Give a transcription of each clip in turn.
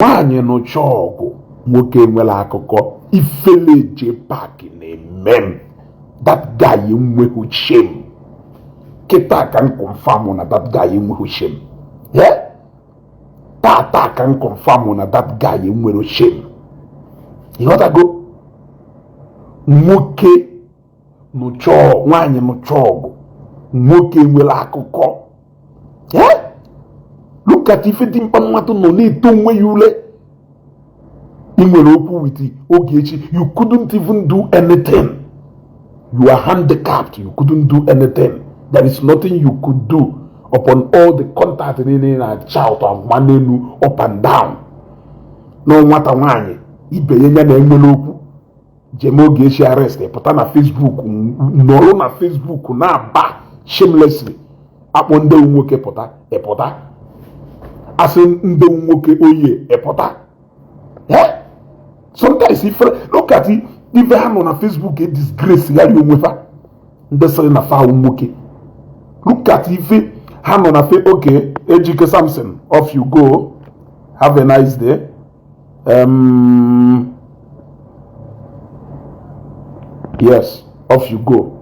Nwanyị nụcha ọgụ nwoke nwere akụkọ ifeleje park na-eme that guy enweghị shame. Kịta ka m confirm na that guy enweghị shame. Tata ka m confirm na that guy enweghị shame. Ịghọtago? Nwoke nụcha nwanyị nụcha ọgụ nwoke nwere akụkọ. Look at ife dị mkpa mmadụ nọ na-eto onwe ya ule. I nwere okwu with Ogechi, you couldn't even do anything. You are handicapped, you couldn't do anything. There is nothing you could do upon all the contact and shout of manenu up and down. No matter nwanyị ibe ya na enwere okwu jem Ogechi arrest pụta na Facebook nọrọ na Facebook na-aba shamelessly akpọ ndị nwoke pụta asị ndị nwoke oye pụta. Sometimes if look at it, if I on Facebook a disgrace ya onwe fa ndị sịrị na fa nwoke. Look at if ha nọ na Facebook. Okay, Ejike Samson, off you go, have a nice day. Yes, off you go.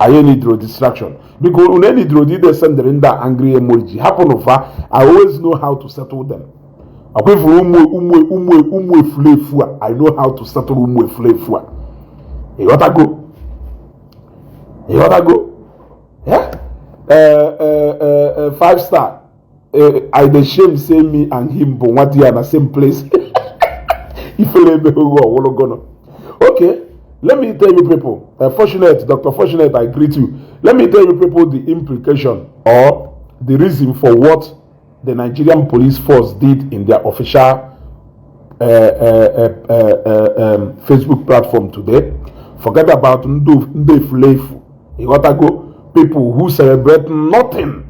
I need no distraction because when any draw they send that angry emoji happen of her, I always know how to settle them. I know how to settle You gotta go. Yeah. 5-star. I the shame say me and him, but what they are in the same place. Okay. Let me tell you people, Fortunate, Dr. Fortunate, I greet you. Let me tell you people the implication or the reason for what the Nigerian police force did in their official Facebook platform today. Forget about people who celebrate nothing,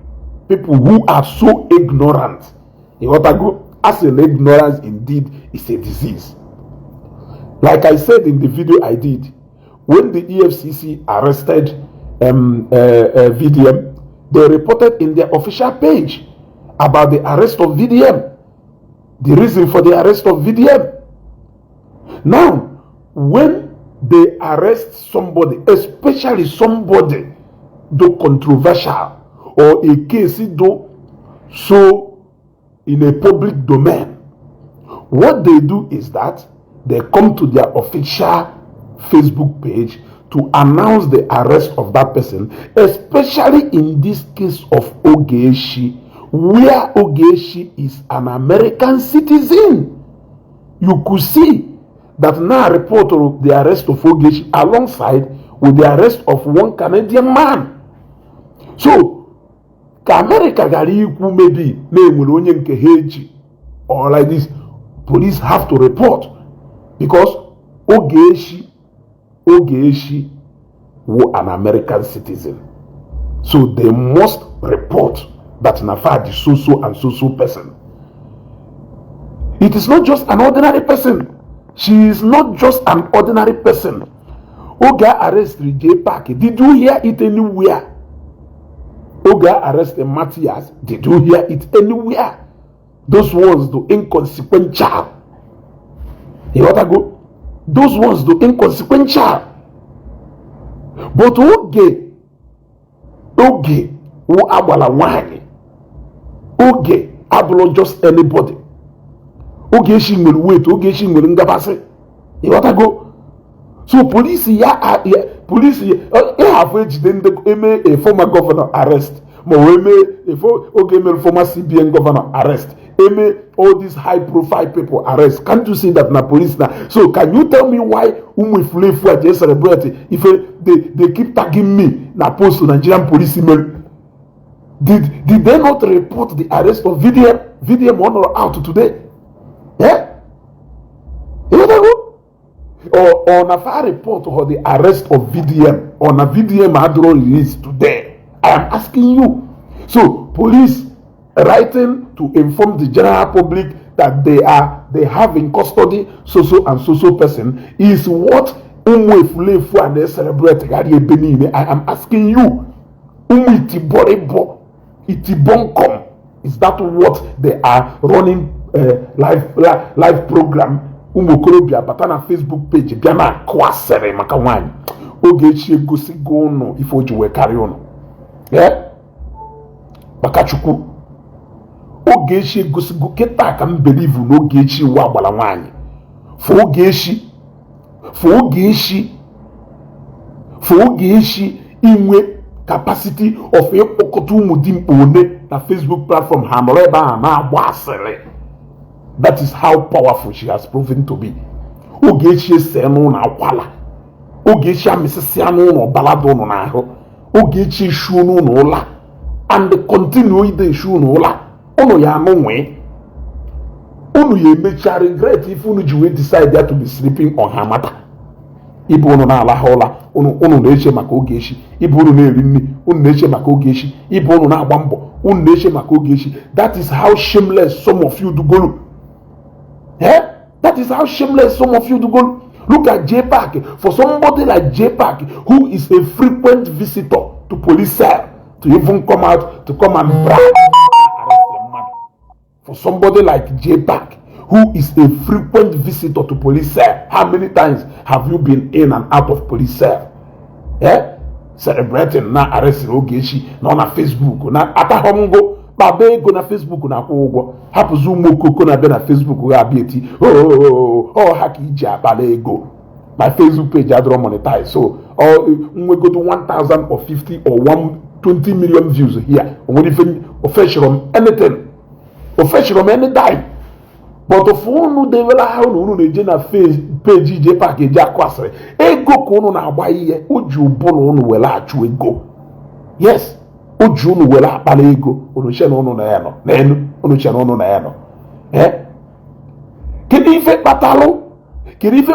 people who are so ignorant. As an ignorance indeed is a disease. Like I said in the video I did, when the EFCC arrested VDM, they reported in their official page about the arrest of VDM, the reason for the arrest of VDM. Now, when they arrest somebody, especially somebody though controversial or a case though so in a public domain, what they do is that they come to their official Facebook page to announce the arrest of that person, especially in this case of Ogechi, where Ogechi is an American citizen. You could see that now report of the arrest of Ogechi alongside with the arrest of one Canadian man. So, America maybe name or like this, police have to report. Because Ogechi was an American citizen. So they must report that Nafa is so and so person. It is not just an ordinary person. She is not just an ordinary person. Oga arrested J Park. Did you hear it anywhere? Oga arrested Matthias. Did you hear it anywhere? Those ones, the inconsequential. You want to go? Those ones, the inconsequential. But Oge, who abala wani. Oge, ablo just anybody. Oge she will wait. Oge she will ngabase. You want to go? So police police have a former governor arrest. A former CBN governor arrest. All these high profile people arrest. Can't you see that na police now? So can you tell me why Umwiflefu just celebrate if they keep tagging me na post to Nigerian police email? Did they not report the arrest of VDM on or out today? Yeah? You know that? Or on a far report or the arrest of VDM on a VDM Adro release today. I am asking you. So police writing to inform the general public that they have in custody so and so person is what Umwefulefu and they celebrate. I am asking you, Itibonkom, is that what they are running live program umukorobia bata na Facebook page bịa na kwasịrị maka nwanyị Ogechi egosigo ụnụ ife o ji wee karị ụnụ maka Chukwu Ogechi egosigo kịta ka m believe na Ogechi iwu agbala nwanyị for Ogechi inwe capacity of ịkpọkọta ụmụ dimkpa one na Facebook platform ha nọrọ ebe ahụ na-agba asịrị. That is how powerful she has proven to be. Ogechi ese n'ụlọ akwala, Ogechi amịsịsịa n'ụlọ balada ụnụ n'ahụ, Ogechi eshuo n'ụlọ ụla and continue ide eshuo n'ụla ụnụ ya anụ nwee, ụnụ ya emecha regret if ụnụ ji wee decide to be sleeping on her matter. Ibu ụnụ na-alaha ụla ụnụ na-eche maka Ogechi, ibu ụnụ na-eri nri ụnụ na-eche maka Ogechi, ibu ụnụ na-agba mbọ ụnụ na-eche maka Ogechi. That is how shameless some of you do go. That is how shameless some of you do go. Look at J-Park. For somebody like J-Park, who is a frequent visitor to police cell, to even come out to come and brag, arrest the man. For somebody like J-Park, who is a frequent visitor to police cell, how many times have you been in and out of police cell? Celebrating na arrest Ogechi na Facebook na atahongo. Baba ego na Facebook na akwụ ụgwọ hapụzi ụmụ okoko na bịa na Facebook ga abịa eti ha ka iji akpala ego. My Facebook page adọrọ monetize, so nwegodo 1,000 or 50 or 120 million views here. Onwere ife ofeshirom anything, ofeshirom anytime. But of unu devela ha unu na-eje na page J-Park eji akwasịrị ego ka unu na-agba ihe uji ụbụrụ unu were achụ ego. Yes, uji unu were akpala ego unu che na unu na ya nọ n'elu, unu che na unu na ya nọ. Kedu ife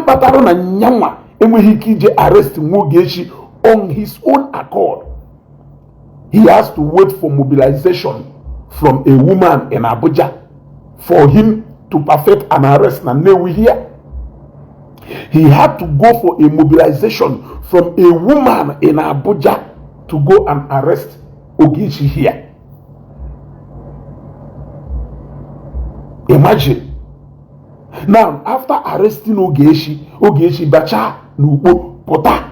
kpatalụ na nyanwa enweghị ike ije arrest Ogechi on his own accord? He has to wait for mobilization from a woman in Abuja for him to perfect an arrest na Nnewi here. He had to go for a mobilization from a woman in Abuja to go and arrest Ogechi here. Imagine. Now, after arresting Ogechi bacha n'ugbo pụta,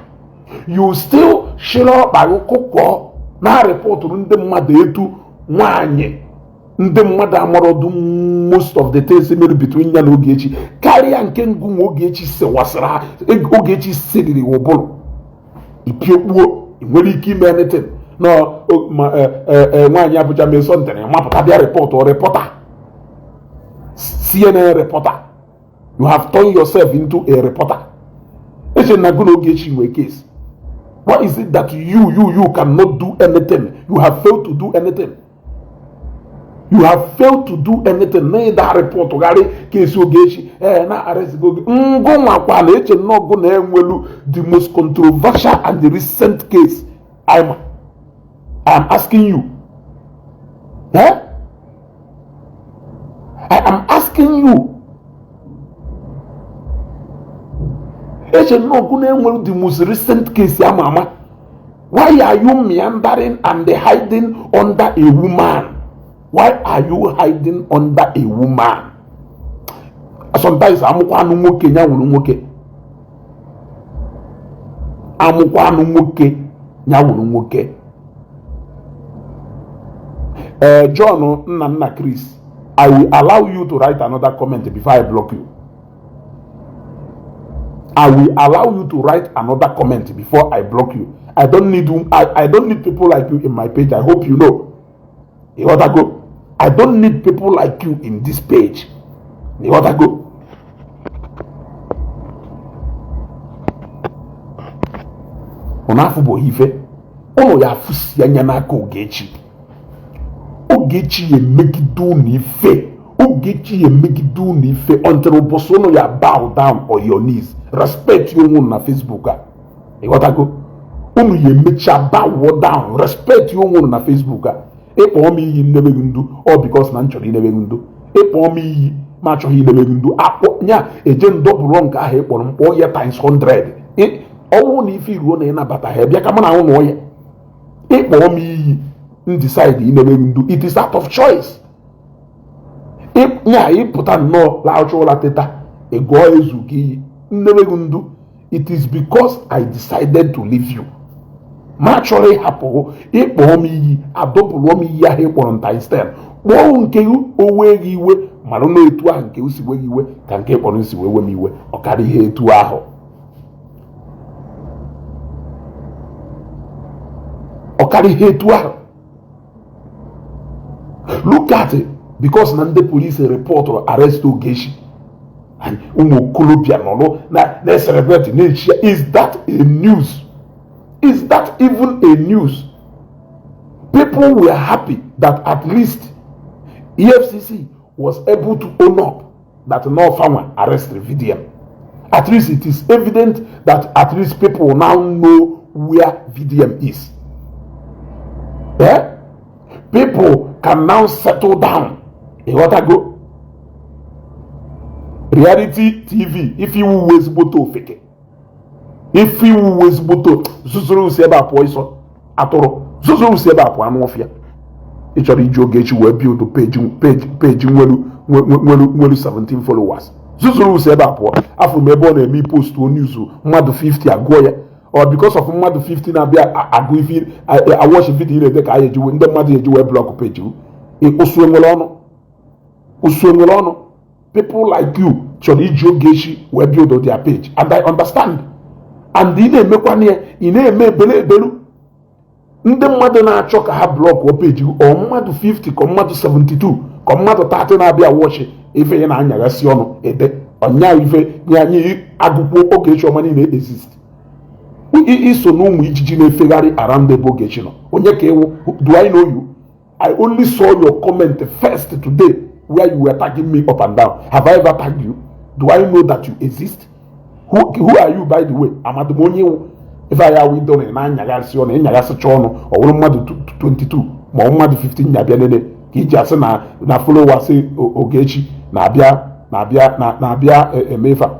you still shiro kpagụkụkọ na report ndị mmadụ etu nwanyị ndị mmadụ amarodu most of the things mere between ya na Ogechi karịa nke ngụ Ogechi sewasịra Ogechi siriri ụbụrụ ipiokpuo nwere ike ime anything no nwanyị Abuja meso ntene mapụta bịa report or reporter CNN reporter. You have turned yourself into a reporter. It's a Naguno Ogechi in a case. What is it that you cannot do anything? You have failed to do anything. You have failed to do anything. Need that report to carry case Ogechi. Na arrest Ogechi. The most controversial and the recent case. I am asking you. I am asking you. The most recent case, mama. Why are you meandering and hiding under a woman? Why are you hiding under a woman? Sometimes amukwanu nwoke nyawuru nwoke. Amukwanu nwoke nyawuru nwoke. John Nna Chris, I will allow you to write another comment before I block you. I will allow you to write another comment before I block you. I don't need people like you in my page. I hope you know. You want to go? I don't need people like you in this page. You want to go? Onafubo ife. Ono ya fusi ya nyanaka Ogechi. Ogechi ye megidu ni ife. Ogechi ye megidu ni ife until obosono ya bow down on your knees. Respect you on na Facebook. You got to go. Unu ye mecha bow down. Respect you on na Facebook. Epo mi yi nebe gundu or because na nchori nebe gundu. Epo mi yi ma cho hi nebe gundu. Apo nya ejen double wrong ka he kporo mpo ye times 100. Owo ni ifi ruo na ina bata he bia ka na unu oye. Epo mi yi decide nebe gundu. It is out of choice. nya ịpụta nnọọ laụcha ụla teta ego ezu gị nneweghị ndu. It is because I decided to leave you. Ma chọrọ ịhapụ ịkpọọ m iyi adọpụrụ m iyi ahụ ịkpọrọ ntaisten kpọọ nke owe gị iwe mara na etu ahụ nke usi we gị iwe ka nke kpọrọ nsi wewe m iwe ọ karịa ihe etu ahụ. Ọ karịa ihe etu ahụ. Look at it. Because na ndị police report or arrest Ogechi and ụmụ okolobịa nọ na celebrate na-echi. Is that a news? Is that even a news? People were happy that at least EFCC was able to own up that no farmer arrested VDM. At least it is evident that at least people now know where VDM is. Yeah? People can now settle down. You want to go? Reality TV, if you always boto fake. If you always boto, Zuzuru Seba Poison, Atoro, Zuzuru Seba Poanofia. Each of the Ogechi will build the page when 17 followers. Zuzuru Seba Po, after me born a me post to news, Mad 50 Agoya, or because of Mad 15 I watch a video in the Kaya, when the Mad you block page you. Uswengolono, people like you, Chorijo Geshi, will build their page, and I understand. And in a mekwane, in a belu, the mother na choke ha block or page you, or mad 50, come mad 72, come mad 30 na be a watch, if you na nyagasiono, ede, or nya ife, nyanyi, agupo, Ogechi money may exist. We is so no mwijine Ferrari around the Bogechino. Do I know you? I only saw your comment first today where you were tagging me up and down. Have I ever tagged you? Do I know that you exist? Who are you, by the way? I'm at the money. If I are with Donny, Nagasion, Nagasachono, or Mad 22, Mad 15, Nabiane, he just na follow was Ogechi, Nabia, Mefa.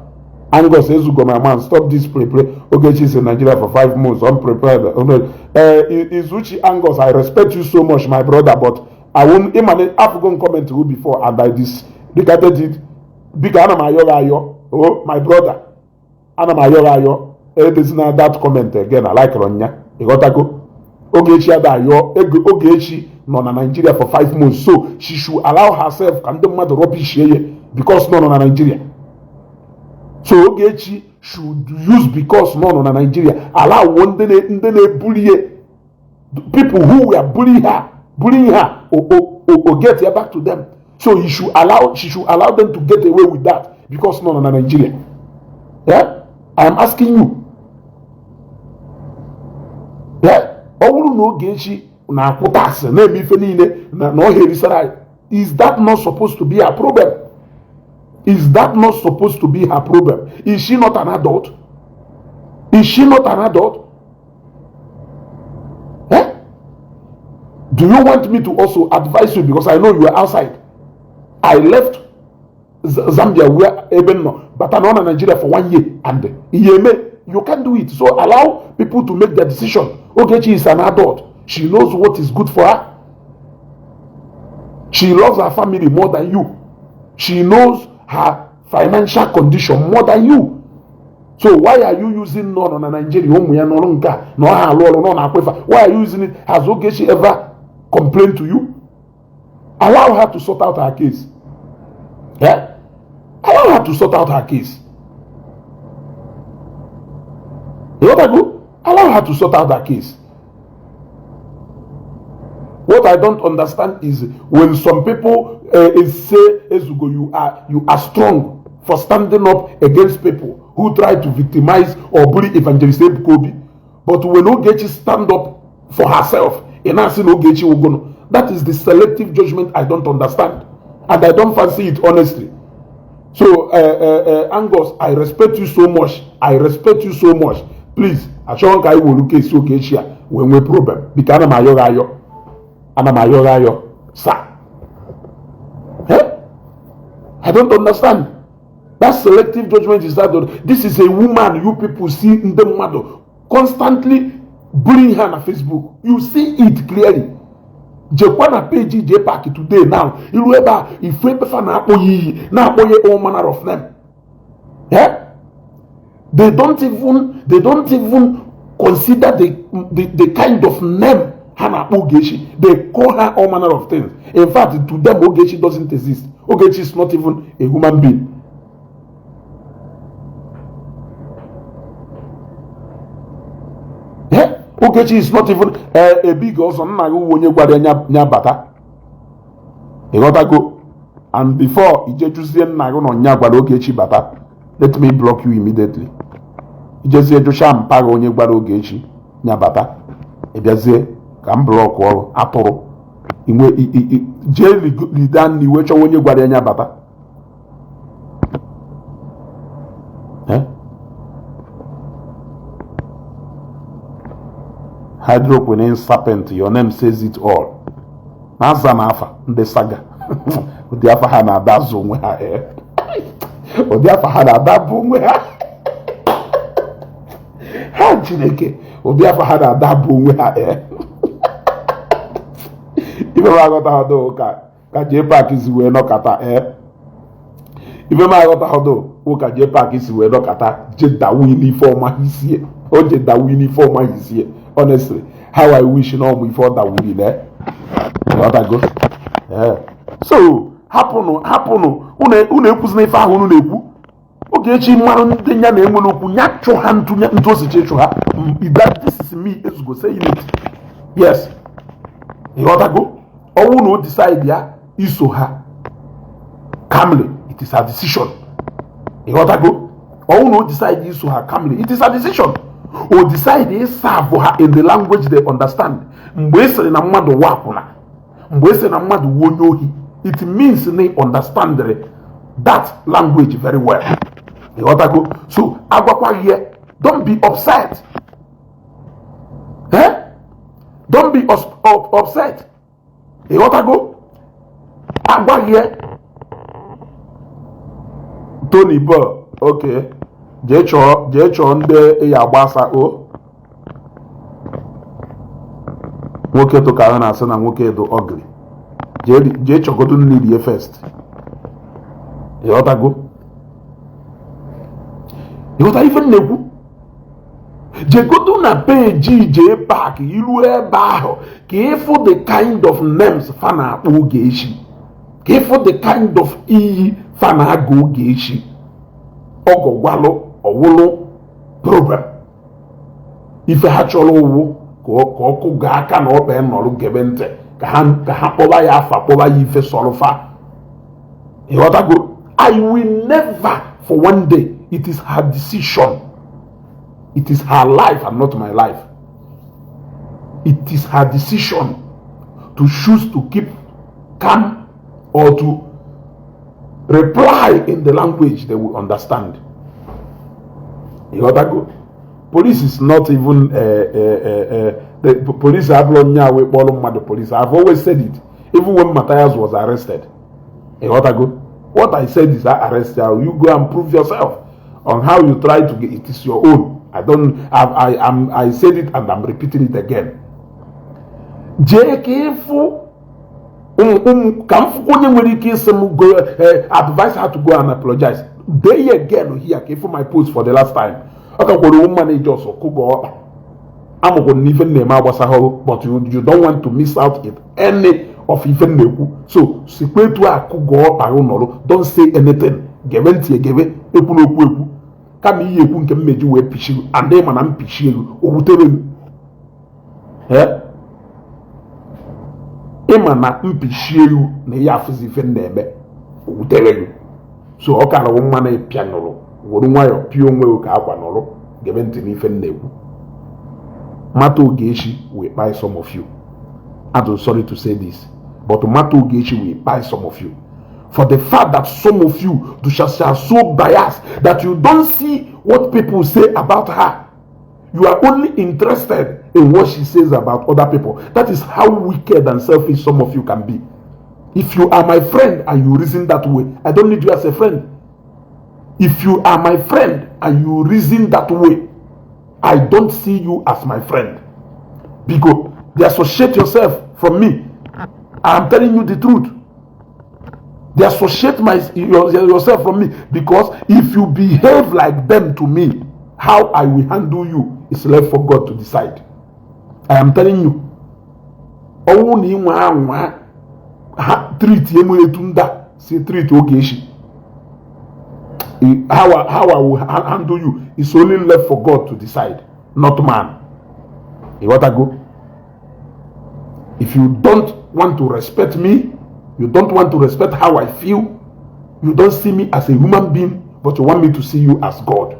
Angos says, go my man, stop this play. Ogechi is in Nigeria for 5 months, unprepared. Izuchi Angos, I respect you so much, my brother, but I won't emanate African comment to you before, and I disregarded it. Big Anamayo, oh, my brother. Anamayo, it is not that comment again. I like Ronya. You got to go. Ogechi Adayo, Ogechi, no, Nigeria for 5 months, so she should allow herself, and the mother rubbish here, because no, Nigeria. So Ogechi should use because no Nigeria allow one day bully people who were bullying her or get her back to them. So she should allow them to get away with that because no Nigeria. Yeah, I am asking you. Yeah, Ogechi na kutas na mi fenile na no herisara. Is that not supposed to be a problem? Is that not supposed to be her problem? Is she not an adult? Is she not an adult? Eh? Do you want me to also advise you? Because I know you are outside. I left Zambia, where even no, but I'm in Nigeria for 1 year. And you can't do it. So allow people to make their decision. Ogechi is an adult. She knows what is good for her. She loves her family more than you. She knows her financial condition more than you. So why are you using no Nigeria? Why are you using it? Has Ogechi ever complained to you? Allow her to sort out her case. Yeah? Allow her to sort out her case. You know what I do? Allow her to sort out her case. What I don't understand is when some people say, Ezugo, you are strong for standing up against people who try to victimize or bully Evangelist Ebukobi. But when Ogechi stand up for herself, and I say Ogechi Ogono, that is the selective judgment I don't understand. And I don't fancy it, honestly. So, Angos, I respect you so much. I respect you so much. Please, I shall I will look at Ogechi when we problem. Because Anamayorayo, sir. Eh? I don't understand. That selective judgment is that this is a woman you people see in the mother constantly bullying her on Facebook. You see it clearly. jekwa na page JPAC today now iru ebe a ifu ebefa na-akpọ iyi na-akpọ ya all manner of name. Yeah? They don't even consider the kind of name Hana Ogechi. They call her all manner of things. In fact, to them, Ogechi doesn't exist. Ogechi is not even a human being. Yeah? Ogechi is not even a big also. And before Ogechi bata, let me block you immediately. Just say Josham Pago Ogechi Nyabata. Ebiazie ka block or atoro. Inwe jail lidan ni wecho onye gwara Nyabata. Hydroquinone serpent, your name says it all. Nazanafa, the saga. Odi afa ha na adazo onwe ha Odi afa ha na adabu onwe ha. Ha Chineke. Odi afa ha na adabu onwe ha Ibe ma agota hodo ka JPAC si we no kata Ibe ma agota hodo ka JPAC si we no kata je dawu uniform hisie. O je dawu uniform hisie. Honestly, how I wish no before that we be there. What I go? So happen. Une ekwuzi na ife ahụ unu na-ekwu. Ogechi mmanụ ndị nya na-enwe n'okwu nya chụ ha ntụ osiche chụ ha. This is me ezugo saying it. Yes. What I go? Ọwụ na o decide ya iso ha. Calmly, it is a decision. What I go? Ọwụ na o decide iso ha calmly, it is a decision. Or decide to serve her in the language they understand. It means they understand that language very well. So, don't be upset. Don't be upset. Tony Ball, okay. Jecho nde ya gbasa o nwoke to ka na asị na nwoke do ugly jecho godu nili first yotago yota even nekwu jegodu na page JPAC ilu ebe ahụ ka ịfụ the kind of names fa na-akpọ Ogechi ka ịfụ the kind of iyi fa na-aga Ogechi ogogwalo owulu problem ife ha chọrọ owu ka ọkụ ga aka na ọba nọrụ gebe ntị ka ha kpọba ya afa kpọba ya ife sọrọfa ịghọtago. I will never for one day, it is her decision, it is her life and not my life. It is her decision to choose to keep calm or to reply in the language they will understand. Police is not even the police have the police. I've always said it. Even when Matthias was arrested. What I said is that arrest you. You go and prove yourself on how you try to get it. Is your own. I said it and I'm repeating it again. Advise her to go and apologize. They again here for my post for the last time. Okay, but you don't want to miss out in any of even neku. So don't say anything. Give come here can make you a pishu and then I'm pishu Emana mpishiru na ya afuzi fendebe utelelu so okara woma na pianolo woru nwayo pio nwe ka akwa nolo gebe ntini fendebu Mato Ogechi will buy some of you. I'm sorry to say this, but Mato Ogechi will buy some of you for the fact that some of you are so biased that you don't see what people say about her. You are only interested in what she says about other people. That is how wicked and selfish some of you can be. If you are my friend and you reason that way, I don't need you as a friend. If you are my friend and you reason that way, I don't see you as my friend. Because they associate yourself from me. I'm telling you the truth. They associate yourself from me, because if you behave like them to me, how I will handle you is left for God to decide. I am telling you. Treat treat Ogechi. How I will handle you is only left for God to decide, not man. You want to go? If you don't want to respect me, you don't want to respect how I feel, you don't see me as a human being, but you want me to see you as God.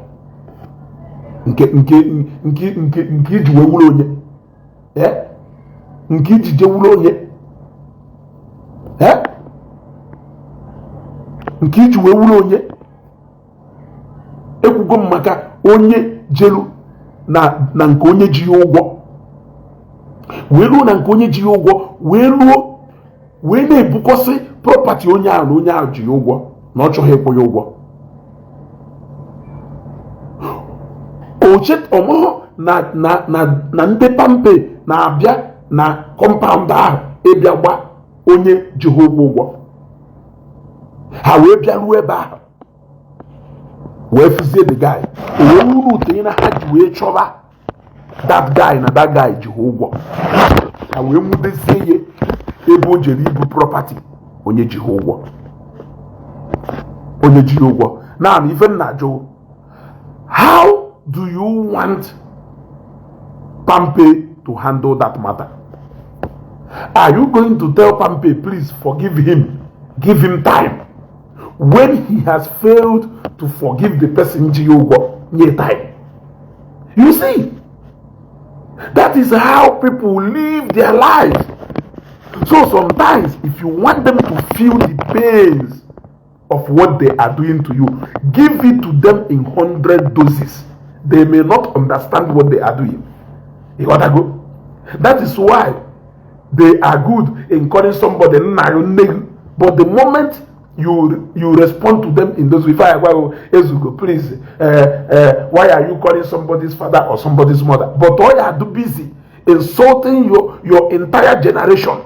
Nke jiwe onye. Nke jije onye. Nke jiwe onye. Ekwugo maka onye jelu na nke onye ji ụgwọ. Welu na nke onye ji ụgwọ, welu wee na-ebukosi property onye ahụ na onye ahụ ji ụgwọ na ọ chọghị ịkwụ ya ụgwọ. Ọmụhụ na ndị pampe na-abịa na compound ahụ ịbịa gba onye ji ụgwọ. Ha wee bịa ruo ebe ahụ wee fizie the guy. Wee uru ute na ha ji wee chọba that guy na that guy ji ụgwọ. Ha wee nwudezie ya ebe o jere ibu property onye ji ụgwọ. Onye ji ụgwọ. Now, even na Joe, how do you want Pampe to handle that matter? Are you going to tell Pampe, please forgive him, give him time, when he has failed to forgive the person ji ụgwọ nye time? You see, that is how people live their lives. So sometimes, if you want them to feel the pains of what they are doing to you, give it to them in 100 doses. They may not understand what they are doing. You gotta go. That is why they are good in calling somebody, but the moment you respond to them in those, please, why are you calling somebody's father or somebody's mother? But all you are too busy insulting your entire generation.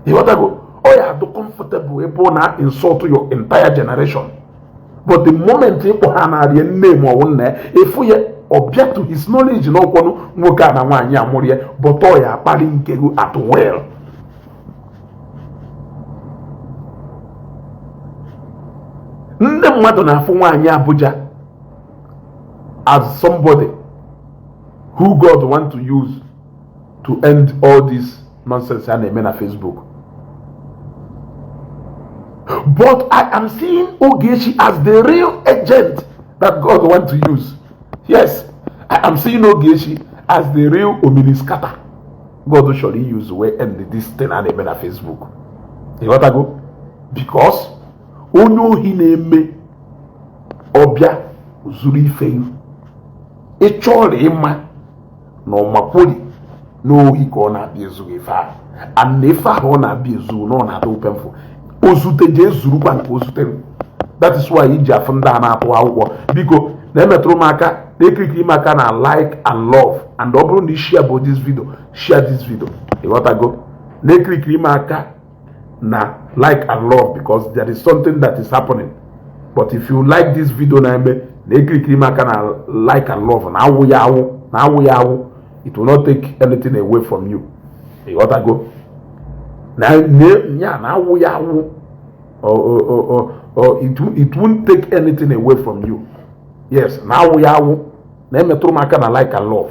You want to go? Oh, you are too comfortable able now insult your entire generation. But the moment you have a name or one, if we object to his knowledge, no one will get a one year, but all you are parting at well. Nne mmadụ na-afụ nwaanyị Abuja as somebody who God want to use to end all this nonsense and na-eme na Facebook. But I am seeing Ogechi as the real agent that God want to use. Yes, I am seeing Ogechi as the real omniscatter God should use to end this thing and na-eme na Facebook. You want to go? Because onye ohi na-eme ọbịa zuru ife ịchọrọ ịma na ọmakwoli n'ohi ka ọ na-abịa ezu ife ahụ, and ife ahụ ọ na-abịa ezu na ọ na-adị upemfụ ozute je ezurukwa nke ozutere. That is why iji afụ ndị a na-atụ akwụkwọ, biko na-emetụrụ m aka na-ekirikiri m aka na like and love, and ọ bụrụ na share about this video, share this video. Ịghọtago? Na-ekirikiri m aka na like and love, because there is something that is happening. But if you like this video na ekirikiri maka na like and love na awụ ya awụ, it will not take anything away from you. You got to go na awụ ya awụ, or it won't take anything away from you. Yes, na awụ ya awụ na emetụrụ maka na like and love.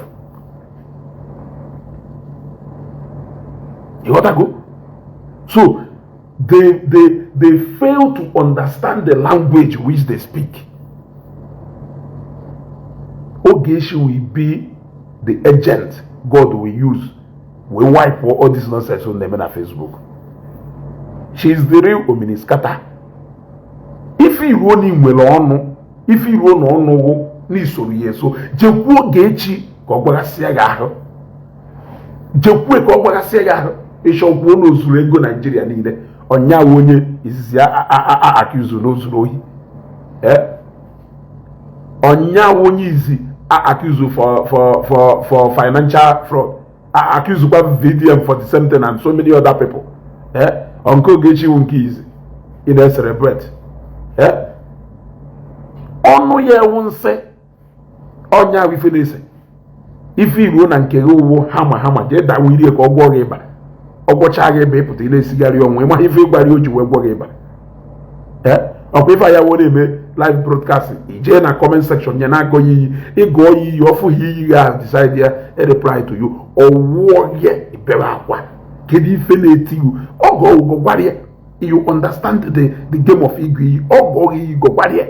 You got to go. So they fail to understand the language which they speak. Ogechi will be the agent God will use. We wipe all this nonsense on them on Facebook. She is the real omniscatter. If he running well on, if he run on no ni sorry so jekwu Ogechi ka ogbagasịa ga ahụ. Jekwu ka ogbagasịa ga ahụ. Ishokwu no zuru ego Nigeria niile. Onya wonye izizi accuse no zuru ohi. Onya wonye izi accuse for financial fraud. Accuse by VDM for the same thing and so many other people. Uncle Ogechi Wunkizi in a celebrate. Ọnụ ya wunse ọnya wifenese ife iru na nke uwo hama je da wiri ka ogwo gị ba ogwocha gị be pụta ile sigari onwe ma ife gbari oji we gwo gị ba ọkwa ife ya wo na-eme live broadcast ije na comment section ya na agoyi ịgọ yi ofu yi ya decide ya reply to you owo ye ibere akwa kedu ife na-etigu ogo gwari you understand the game of igwi ogo yi go gwari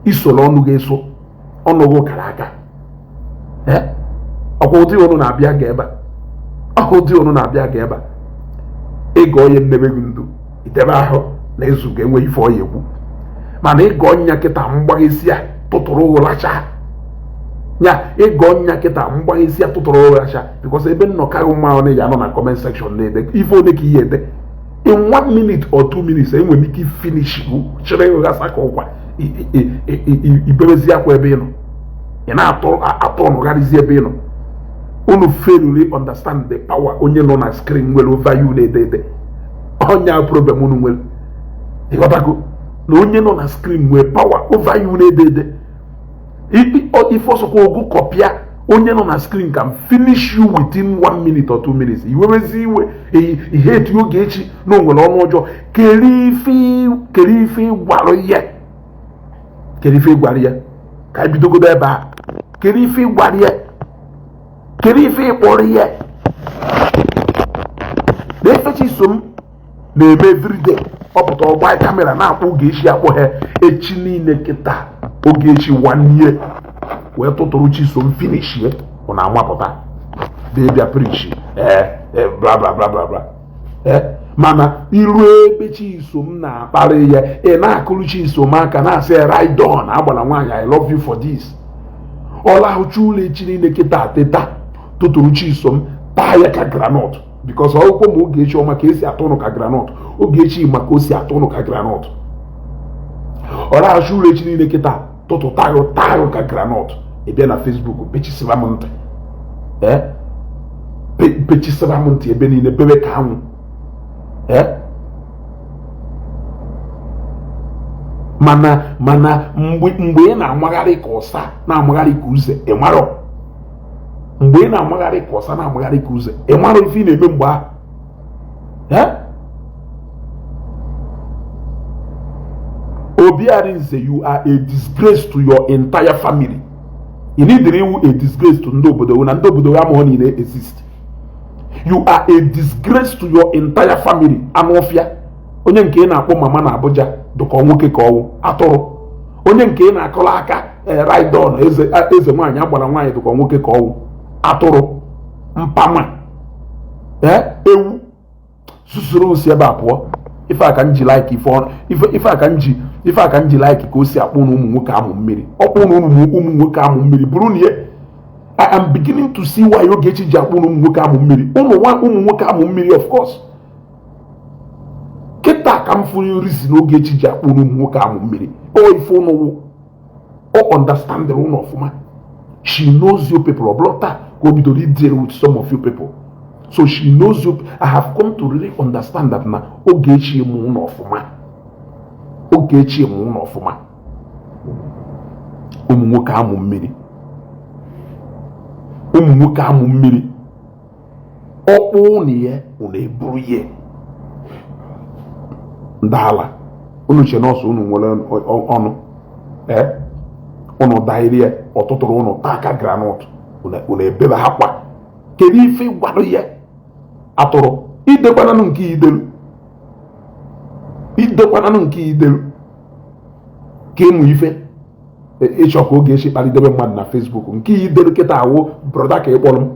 isoro ọnụ ga-eso ọnụ gị kara aka ọkwa ụdị ọnụ na-abịa ga ebe ịgọ onye mmebe gị ndụ idebe ahụ na ezu ga-enwe ife ọya ekwu mana ịgọ nya kịta mgbaghịsị ya tụtụrụ ụlacha ya ịgọ nya kịta mgbaghịsị ya tụtụrụ ụlacha because ebe nnọkarị mmanụ ya nọ na comment section na-ede ife one ka ihe ede in 1 minute or 2 minutes enwere ike finish chere ụghasa ka ụkwa ibebezi akwa ebe ị nọ ị na-atọ ọnụgharịzi ebe ị nọ unu fail to understand the power onye nọ na screen nwere value na-ede ọnya problem unu nwere ịghọtago na onye nọ na screen nwere power value na-ede ife ọsọkwa ogu kọpịa onye nọ na screen can finish you within 1 minute or 2 minutes iwewezi iwe ihe etu Ogechi na onwere ọnụ ọjọọ kere ife gwara ya ka bidogodo ebe a kere ife gwara ya kere ife kpọrọ ya na-efechi so m na-eme everyday ọpụta ọgba kamera na-akpọ Ogechi akpọ ha echi niile kịta Ogechi 1 year wee tụtụrụ Chisom finish ye ọ na-amapụta debia preach bla bla bla bla bla mana iru ebe Chisom na-akparị ya ị na-akụrụ Chisom aka na-asị ride on agbara nwaanyị I love you for this ọlahụcha ụlọ echi niile kịta teta tụtụrụ Chisom taa ya ka granọt because ọgwụkwọ ma Ogechi ọma ka esi atụ ụnụ ka granọt Ogechi maka o si atụ ụnụ ka granọt ọlahụcha ụlọ echi niile kịta tụtụ tayo ka granọt ebe na Facebook pechisịba m ntị pechisịba m ntị ebe niile bebe ka anwụ mana mgbe ị na-amagharị ka ọsa na-amagharị ka uze ịmarọ mgbe ị na-amagharị ka ọsa na-amagharị ka uze ịmarọ ife ị na-eme mgbe ahụ Obiarinze, you are a disgrace to your entire family. You need a disgrace to ndị obodo na ndị obodo ya ma niile exist. You are a disgrace to your entire family. Anofia onye nke ị na-akpọ mama na Abuja dụka nwoke ka ọwụ atụrụ onye nke ị na-akọrọ aka ride on eze nwaanyị agbara nwaanyị dụka nwoke ka ọwụ atụrụ mpama ewu susuru osi ebe a pụọ ife aka nji like ife aka nji like ka o si akpụ na ụmụ nwoke amụ mmiri ọkpụ na ụmụ nwoke amụ mmiri bụrụ na I am beginning to see why Ogechi ji akpụ na ụmụ nwoke amụ mmiri ụmụ nwoke amụ mmiri of course kịta ka m fụrụ reason Ogechi ji akpụ na ụmụ nwoke amụ mmiri o ife ụnụ o understand ụnụ ọfụma she knows you people ọ bụrụ taa ka o bidoro deal with some of you people. So she knows you. I have come to really understand that now. Ogechi mu n'ọfụma. Ogechi mu n'ọfụma. Ụmụ nwoke amụ mmiri. Ụmụ nwoke amụ mmiri. Ọkpụ na ya unu eburu ya. Ndala. Unu che nọọsụ unu nwere ọnụ. Unu dairi ya ọtụtụrụ unu taka granọt. Unu ebebe ha kwa. Kedu ife gwado ya? Atụrụ idekwananụ nke idelu ka ịmụ ife ịchọ ka Ogechi kpalidebe mmadụ na Facebook nke idelu kịta awụ broda ka ịkpọrọ m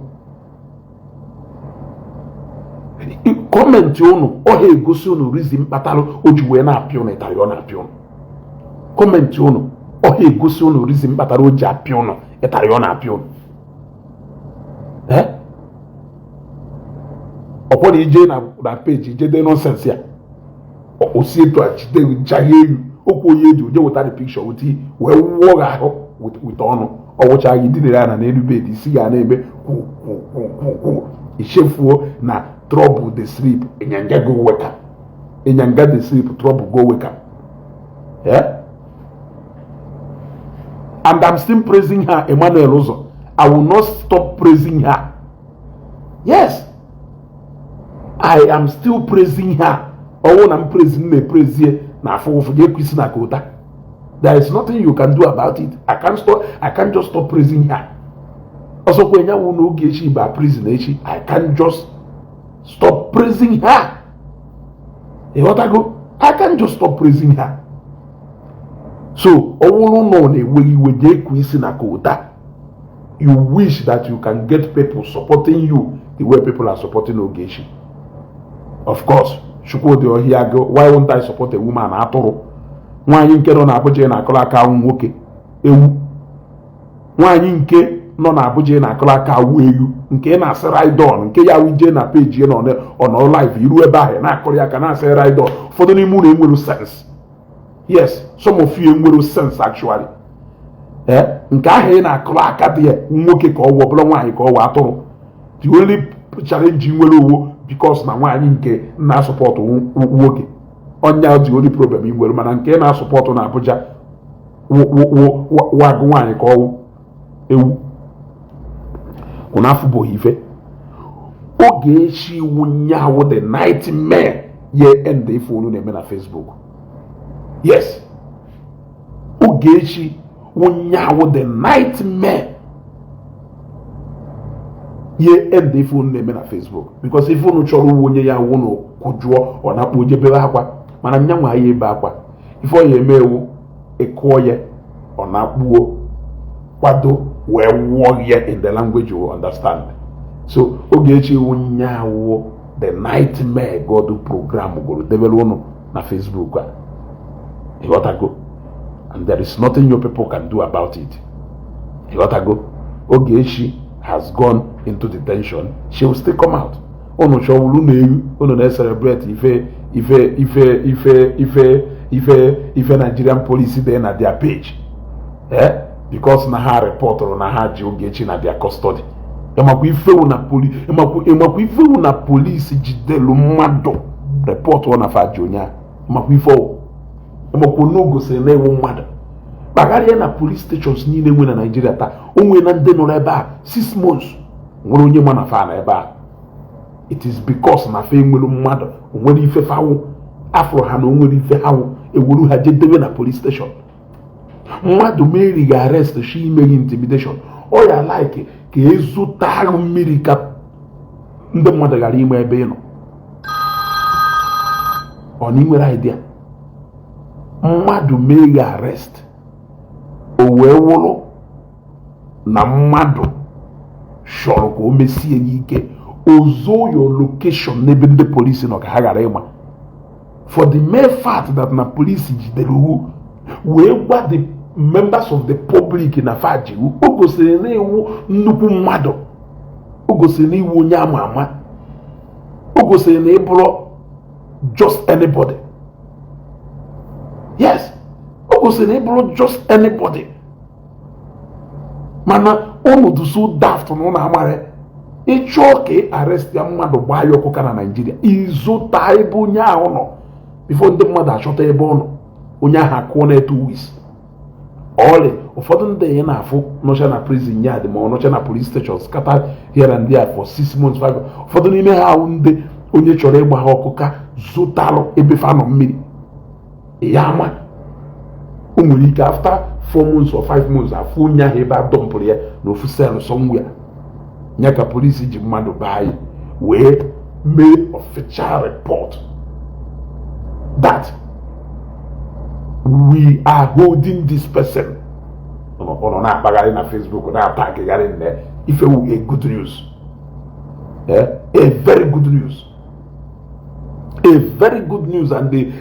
kọmentị ụnụ ọha egosi ụnụ rizi mkpatalụ o ji wee na-apịa ụnụ ịtarị ọ na-apịa ụnụ kọmentị ụnụ ọha egosi ụnụ rizi mkpatalụ o ji apịa ụnụ ịtarị ọ na-apịa ụnụ ọkwọ na ije na peji ije nọnsensị ya osi etu a jide jaghe elu okwu onye eji oje wetara pikshọ weti wee wụọ gị ahụ weta ọnụ ọwụcha gị dinere ya na n'elu bed isi ga na-eme kwụ ichefuo na trouble they sleep, Inyanga go wake up. Inyanga they sleep, trouble go wake up. Yeah? And I'm still praising her, Emmanuel Ozo. I will not stop praising her. Yes. I am still praising her. Or when I'm praising me, praise here. There is nothing you can do about it. I can't just stop praising her. Also, when you know Ogechi by prison, I can't just stop praising her. I can't just stop praising her. So, you wish that you can get people supporting you the way people are supporting Ogechi. Of course, why won't I support a woman at all? Why you get on Abuja na Akolaka nwoke ewu? Nwanyi nke nọ na Abuja na Akolaka ewu nke na asị ride on nke ya wije na page ya on live iru ebe ahụ na akọrọ ya ka na asị ride on. Ụfọdụ n'ime unu enwere sense. Yes, some of you enwere sense actually. Nke ahụ na Akolaka dị nwoke ka ọ wụ ọbụla nwaanyị ka ọ wụ atụrụ. The only challenge nwere owo because na nwaanyị nke na support nwoke. Onya the only problem in mana nke na support na Abuja wagụ nwaanyị ka ọwụ ewu una afụbo ife Ogechi wunyawo the nightmare ye end ife unu na-eme na Facebook. Yes, Ogechi wunyawo the nightmare ye end ife unu na-eme na Facebook because ife unu chọrọ wunye ya wunu kujuo ọ na-akpọ ojebere akwa mana nyanwa ya ebe akwa ife ọ ya emewu ekuo ye ọ na-akpụo kwado wee wụọ ye in the language you understand. So Ogechi wunyawo the nightmare God program go develop unu na Facebook you got to go and there is nothing your people can do about it. You got to go. Ogechi has gone into detention. She will still come out. Ono showulu na ono na celebrate ife Nigerian police there na their page. Because na ha report or na ha ji Ogechi na their custody. Emakwa ife na police jidelu mmado report ona fa jonya. Emakwa ife emakwa no go se na ewu mmado. Bagari na police stations niile nwe na Nigeria ta onwe na nde no ebe a 6 months nwere onye ma na fa na ebe a. It is because na fe nwere mmadu onwere ife fawo afro ha na onwere ife hawo ewuru ha jedewe na police station. Mmadu Mary ga arrest she ime intimidation. O ya like ka ezuta mmiri ka ndị mmadu gara ime ebe ino. Oni nwere idea. Mmadu Mary arrest o wee wụrụ na mmadu shọrọ ka o mesie ike ozo your location n'ebe ndị polisi nọ ka ha gara ịma for the mere fact that na polisi jidere wu wee gwa the members of the public na fajiwu o gosiri na iwu nnukwu mmadụ o gosiri na iwu onye ama ama o gosiri na ịbụrụ just anybody. Yes, o gosiri na ịbụrụ just anybody mana ọnọdụ so daft na ụlọ amara ịchọ ka arrest ya mmadụ gbaa ya ọkụ ka na Nigeria izụta ebe onye ahụ nọ before ndị mmadụ achọta ebe ọ nọ onye ahụ akụọ na 2 weeks ọrị ụfọdụ ndị ya na-afụ nọcha na prison yard ma ọ nọcha na police station scatter here and there for 6 months 5 ụfọdụ n'ime ha ahụ ndị onye chọrọ ịgba ha ọkụ ka zụtalụ ebe fa nọ mmiri ya ama o nwere ike after 4 months or 5 months afụ onye ahụ ebe a dọmpụrụ ya na ofu sel somewhere nyaka polisi ji mmadụ baa wee mee official report that we are holding this person. Ono na akpagharị na Facebook na atagharị nne ife wu a good news. A very good news. A very good news and a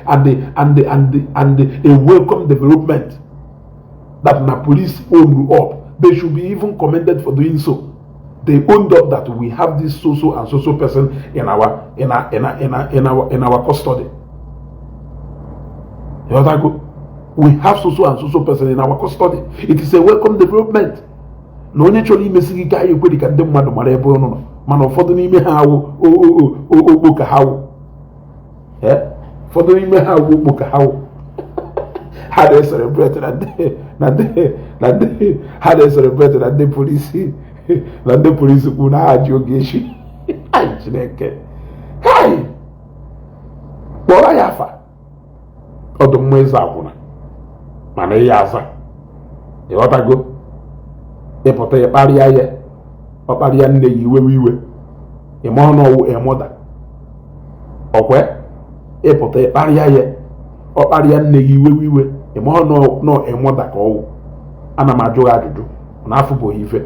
welcome development that na police owned up. They should be even commended for doing so. They owned up that we have this so and so person in our custody. You know, we have so and so person in our custody. It is a welcome development. na onye chọrọ imesi gị ka anyị ekweri ka ndị mmadụ mara ebe ọnụ nọ, mana ụfọdụ n'ime ha awụ okpo ka ha wụ, ụfọdụ n'ime ha awụ okpo ka ha wụ. Ha na-eselebreti ha na-eselebreti na ndị polisi na ndị polisi kwuru na ha ji Ogechi. Chineke, kpọrọ ya afa ọdụm eze akwụna, mana ihe aza ịghọtago, ịpụta ịkparịa ya, ọkparịa nne ya iwewe iwe, ịma ọnụọwụ ịmụda ọkwe, ịpụta ịkparịa ya, ọkparịa nne ya iwewe iwe, ịma ọnụọ ịmụda ka ọwụ. Ana m ajụ gị ajụjụ n'afọ bụ ife.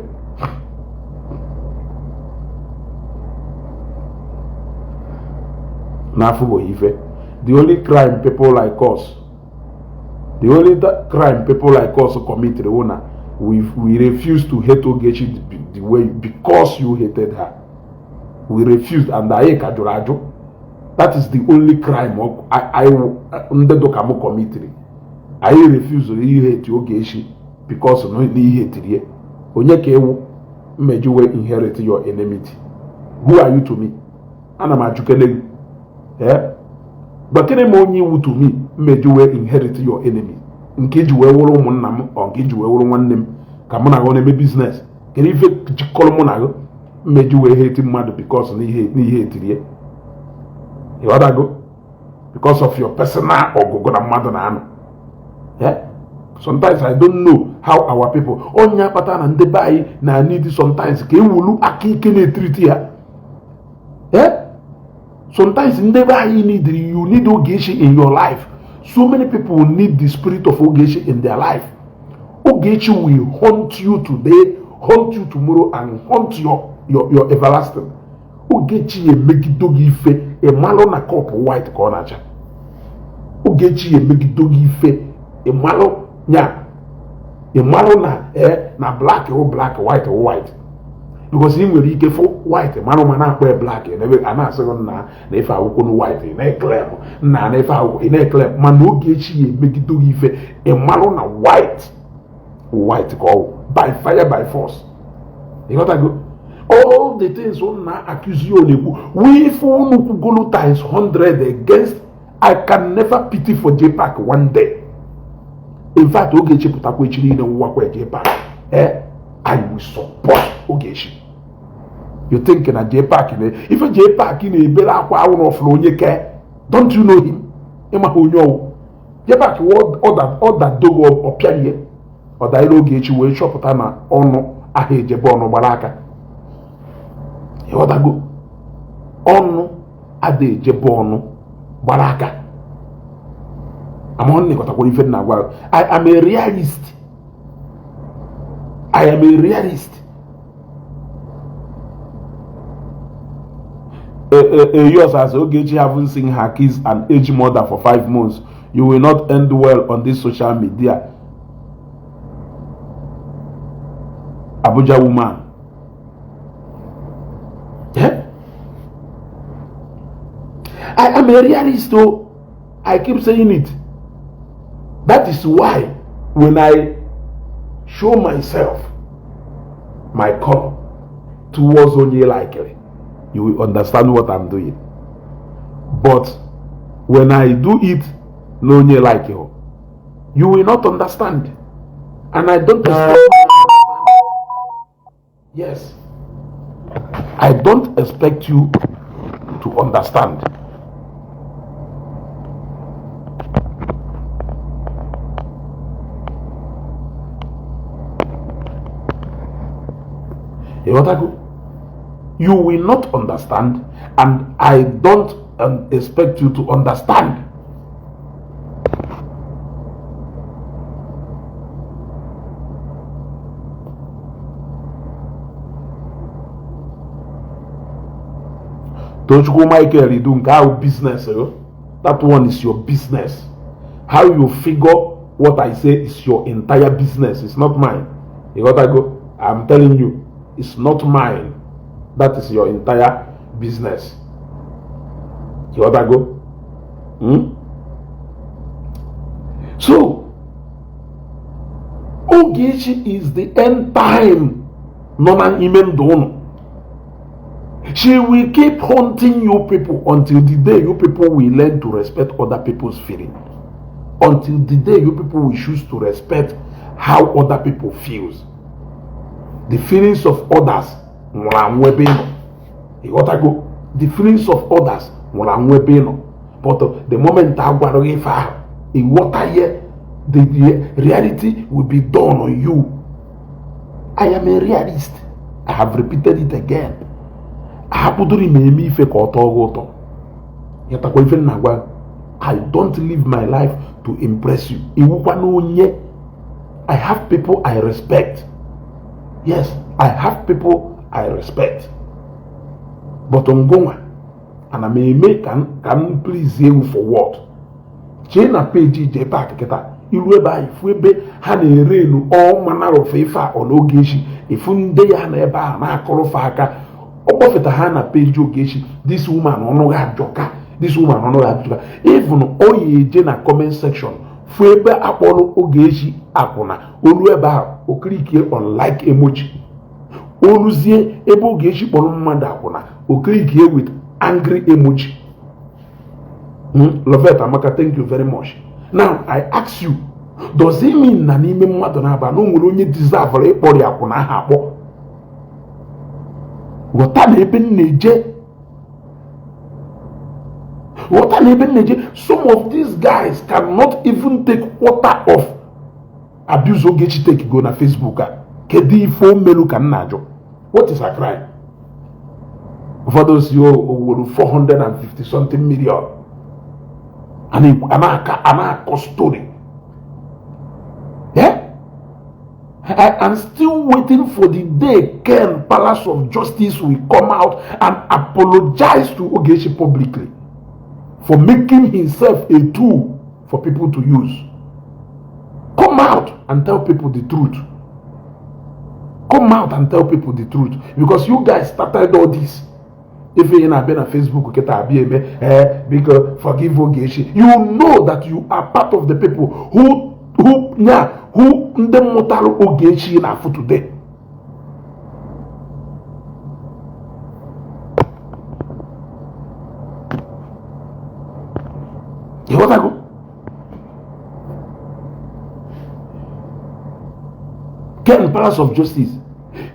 N'afọ bụ ife. The only crime people like us committed, we refuse to hate Ogechi the way because you hated her. We refused, and that is the only crime I committed. I refuse to hate Ogechi because no he hated you. Onyekewu mejuwe inherit your enmity. Who are you to me? Anamajukele. But can only you to me made you inherit your enemy? In case you were one nam or case you were one name, come on, I want to be business. Can you call Monago made you hating mother because he hated you? You ought to go because of your personal or go mother. Sometimes I don't know how our people on your pattern and they buy na need sometimes can you aki can treat here? Sometimes you need Ogechi in your life. So many people need the spirit of Ogechi in their life. Ogechi will haunt you today, haunt you tomorrow, and haunt your everlasting. Ogechi ye make it dogi fe a malo na cup white corner. Ogechi ye make it dogi fe a malo nya a malo na black or black, white or white. Because him will be careful white, man wear black, and I second na if I will white in a clam, na if I in a clam, man no Ogechi make it do if a malona white go by fire by force. You got to go. All the things on na accuse you we for go times 100 against. I can never pity for JPAC one day. In fact, Ogechi putakwe in work with JPAC. I will support Ogechi. You're thinking of JPAC in it. If a JPAC in a bella of Lonyeke, don't you know him? Emma who know JPAC or that dog or Piaye or the Ogechi will shop at Anna or no, I hate Jabon or Baraka. You ought to go on Ade Jabon Baraka. I'm only got a qualified now. I am a realist. I am a realist. Yours as Ogechi haven't seen her kids and age mother for 5 months. You will not end well on this social media. Abuja woman. Yeah? I am a realist though. I keep saying it. That is why when I show myself my color towards only likely, you will understand what I'm doing. But when I do it, no only like you will not understand. And I don't expect you to understand. Yes. I don't expect you to understand. You will not understand, and I don't expect you to understand. Don't you go, Michael? You do how business. That one is your business. How you figure what I say is your entire business. It's not mine. You gotta go. I'm telling you, it's not mine. That is your entire business. You gotta go. So, Ogechi is the end time Nona imen dono. She will keep haunting you people until the day you people will learn to respect other people's feelings. Until the day you people will choose to respect how other people feels. The feelings of others, the feelings of others, but the moment I go in water here, the reality will be done on you. I am a realist. I have repeated it again. I don't live my life to impress you. I have people I respect. Yes, I have people I respect. But I'm going, and I may make can please you for what? Chena page J Park Keta. Iwe ba ifwebe ha na erenu all manner of ifa on Ogechi. Ifunde ya na eba na akorofa aka. Obofeta ha na page Ogechi. This woman ono ga joka. This woman ono ga joka. Even oye je na comment section. Fwebe akpolo Ogechi akuna. Olu eba okirike on like emoji. Oluzie ebe Ogechi kpolo mmadu akuna. Okirike with angry emoji. Lovetta Amaka, thank you very much. Now I ask you, does it mean na n'ime mmadụ na-aba na onwere onye deserve ịkpọrọ ya kwụ na aha akpọ? Ghọta na ebe nneje. Some of these guys cannot even take quarter of abuse Ogechi take go na Facebook. Kedu ife o melu ka nna ajụ? What is her crime? For those you 450 something million. And a story. Yeah? I am still waiting for the day Ken Palace of Justice will come out and apologize to Ogechi publicly for making himself a tool for people to use. Come out and tell people the truth. Come out and tell people the truth. Because you guys started all this. If you have been on Facebook, because forgive Ogechi, you know that you are part of the people who the mortal Ogechi in for today. You want to go? Ken Palace of Justice,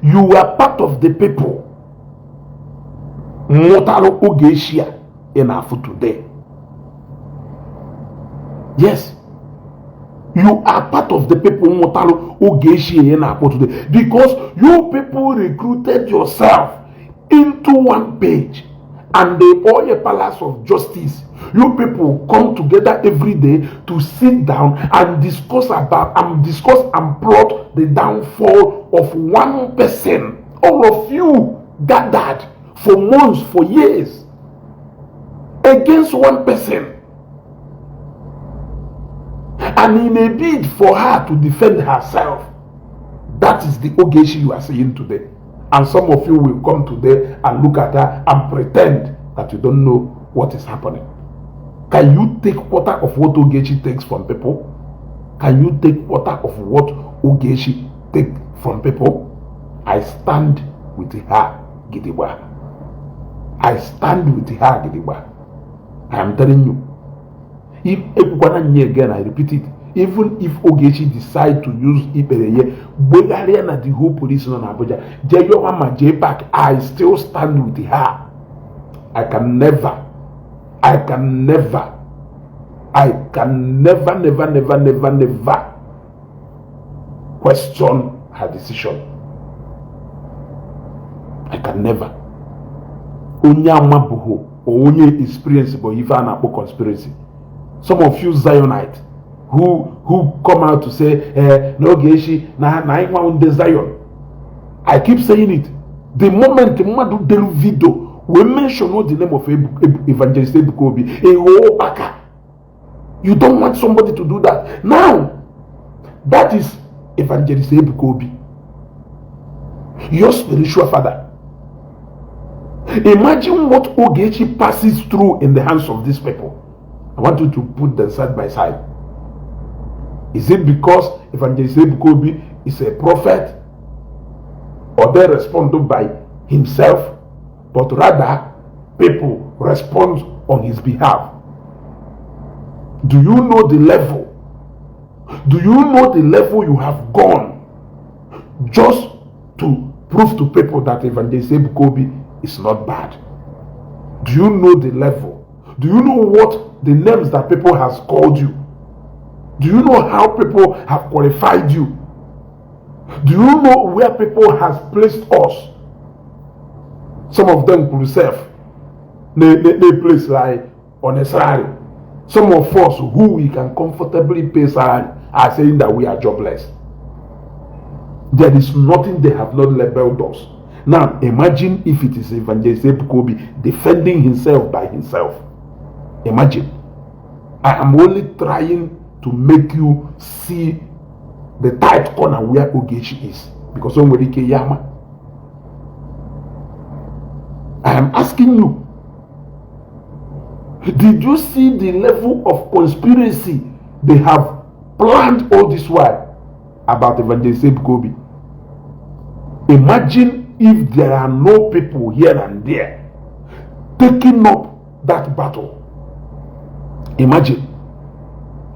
you are part of the people. Mortal Ogechi in for today. Yes. You are part of the people Mortal Ogechi in for today. Because you people recruited yourself into one page and the Oye Palace of Justice. You people come together every day to sit down and discuss and plot the downfall of one person. All of you gathered for months, for years, against one person. And in a bid for her to defend herself. That is the Ogechi you are seeing today. And some of you will come today and look at her and pretend that you don't know what is happening. Can you take quarter of what Ogechi takes from people? Can you take quarter of what Ogechi takes from people? I stand with her, Gidigba. I stand with her, Gidigba. I am telling you. If again, I repeat it. Even if Ogechi decide to use Ipereye, Bulgaria and the whole police in Abuja, I still stand with her. I can never question her decision. I can never. Onyama buho or onye experience but even a conspiracy. Some of you Zionites who come out to say no Ogechi na Zion. I keep saying it. The moment Madu Delu video we mention not the name of Evangelist Ebukobi, you don't want somebody to do that. Now, that is Evangelist Ebukobi, your spiritual father. Imagine what Ogechi passes through in the hands of these people. I want you to put them side by side. Is it because Evangelist Ebukobi is a prophet? or they respond by himself, but rather people respond on his behalf. Do you know the level? Do you know the level you have gone just to prove to people that Evangelist Ebuka is not bad? Do you know the level? Do you know what the names that people has called you? Do you know how people have qualified you? Do you know where people has placed us? Some of them could serve. They place like on a salary. Some of us who we can comfortably pay salary are saying that we are jobless. There is nothing they have not labeled us. Now imagine if it is Evangelist Ebuka defending himself by himself. Imagine. I am only trying to make you see the tight corner where Ogechi is. Because I am asking you, did you see the level of conspiracy they have planned all this while about Evangelist Ebuka? Imagine if there are no people here and there taking up that battle. Imagine.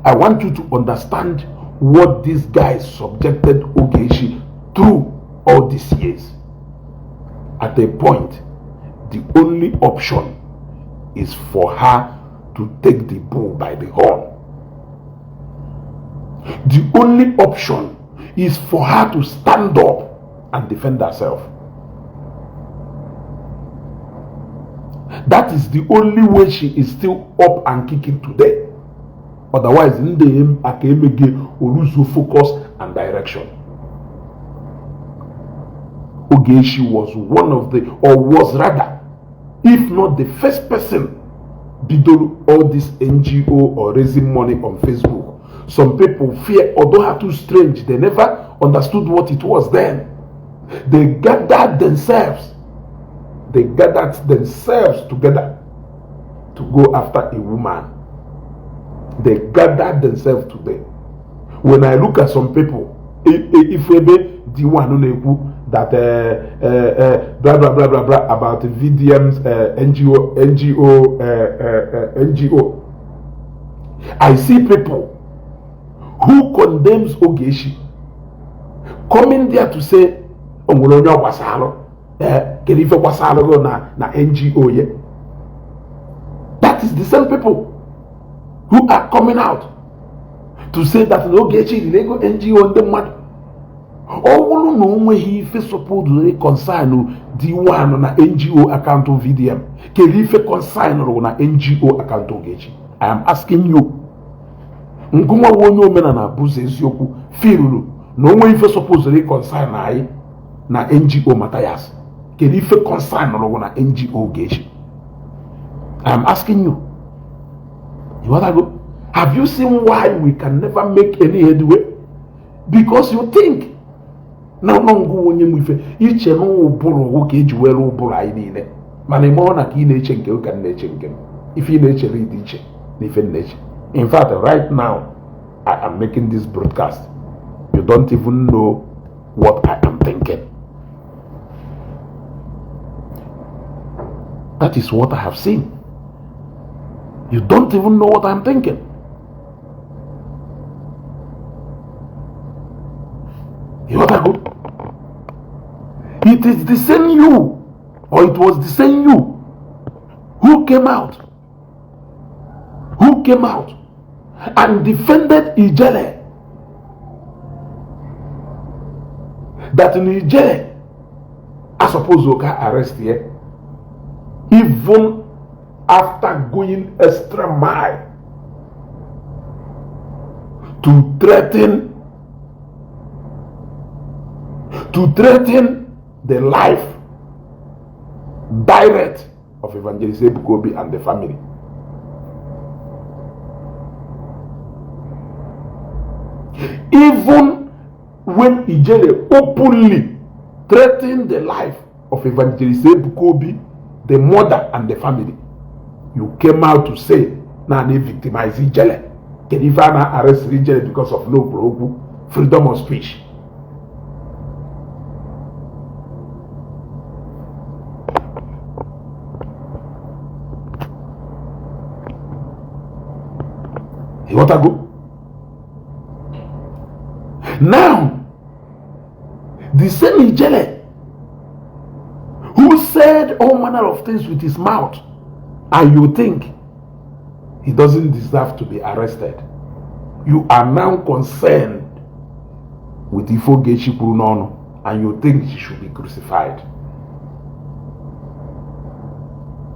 I want you to understand what this guy subjected Ogechi through all these years. At a point, the only option is for her to take the bull by the horn. The only option is for her to stand up and defend herself. That is the only way she is still up and kicking today. Otherwise, in the end, Akemege will lose focus and direction. Ogechi was one of the, or was rather, if not the first person, below all this NGO or raising money on Facebook. Some people fear, although are too strange, they never understood what it was then. They gathered themselves. They gathered themselves together to go after a woman. They gathered themselves today. When I look at some people, if we be the one who that blah blah blah blah blah about VDM's NGO, I see people who condemns Ogechi coming there to say, "Ongolonya wasalo, kelife wasalo na NGO ye." That is the same people who are coming out to say that Ogechi is Lego NGO and the mad. All no way he first supposed concern the one on a NGO account of VDM. Kelife concern on a NGO account of Ogechi. I am asking you. Nguma wonyo mena na buze eziokwu firu no way first supposed concern na NGO Matthias. Kelife concern on a NGO Ogechi. I am asking you. You want to go? Have you seen why we can never make any headway? Because you think now no go onye mwife iche no uburu woke ejiwere uburu ayi niile mana imo na ka ị na-eche nke ụka na-eche nke if ị na-echere ịdị iche na ife na-eche. In fact, right now I am making this broadcast, you don't even know what I am thinking. That is what I have seen. You don't even know what I'm thinking. You want to go? It is the same you, or it was the same you who came out and defended Ijele. That in Ijele, I suppose you can arrest here, even after going extra mile to threaten the life direct of Evangelist Ebuka and the family. Even when Ijele openly threatened the life of Evangelist Ebuka, the mother and the family, you came out to say, "Nah, they victimize Ijele. Can you arrest Ijele because of no freedom of speech?" You want to go? Now, the same Ijele who said all manner of things with his mouth, and you think he doesn't deserve to be arrested, you are now concerned with Ogechi Okunono, and you think he should be crucified.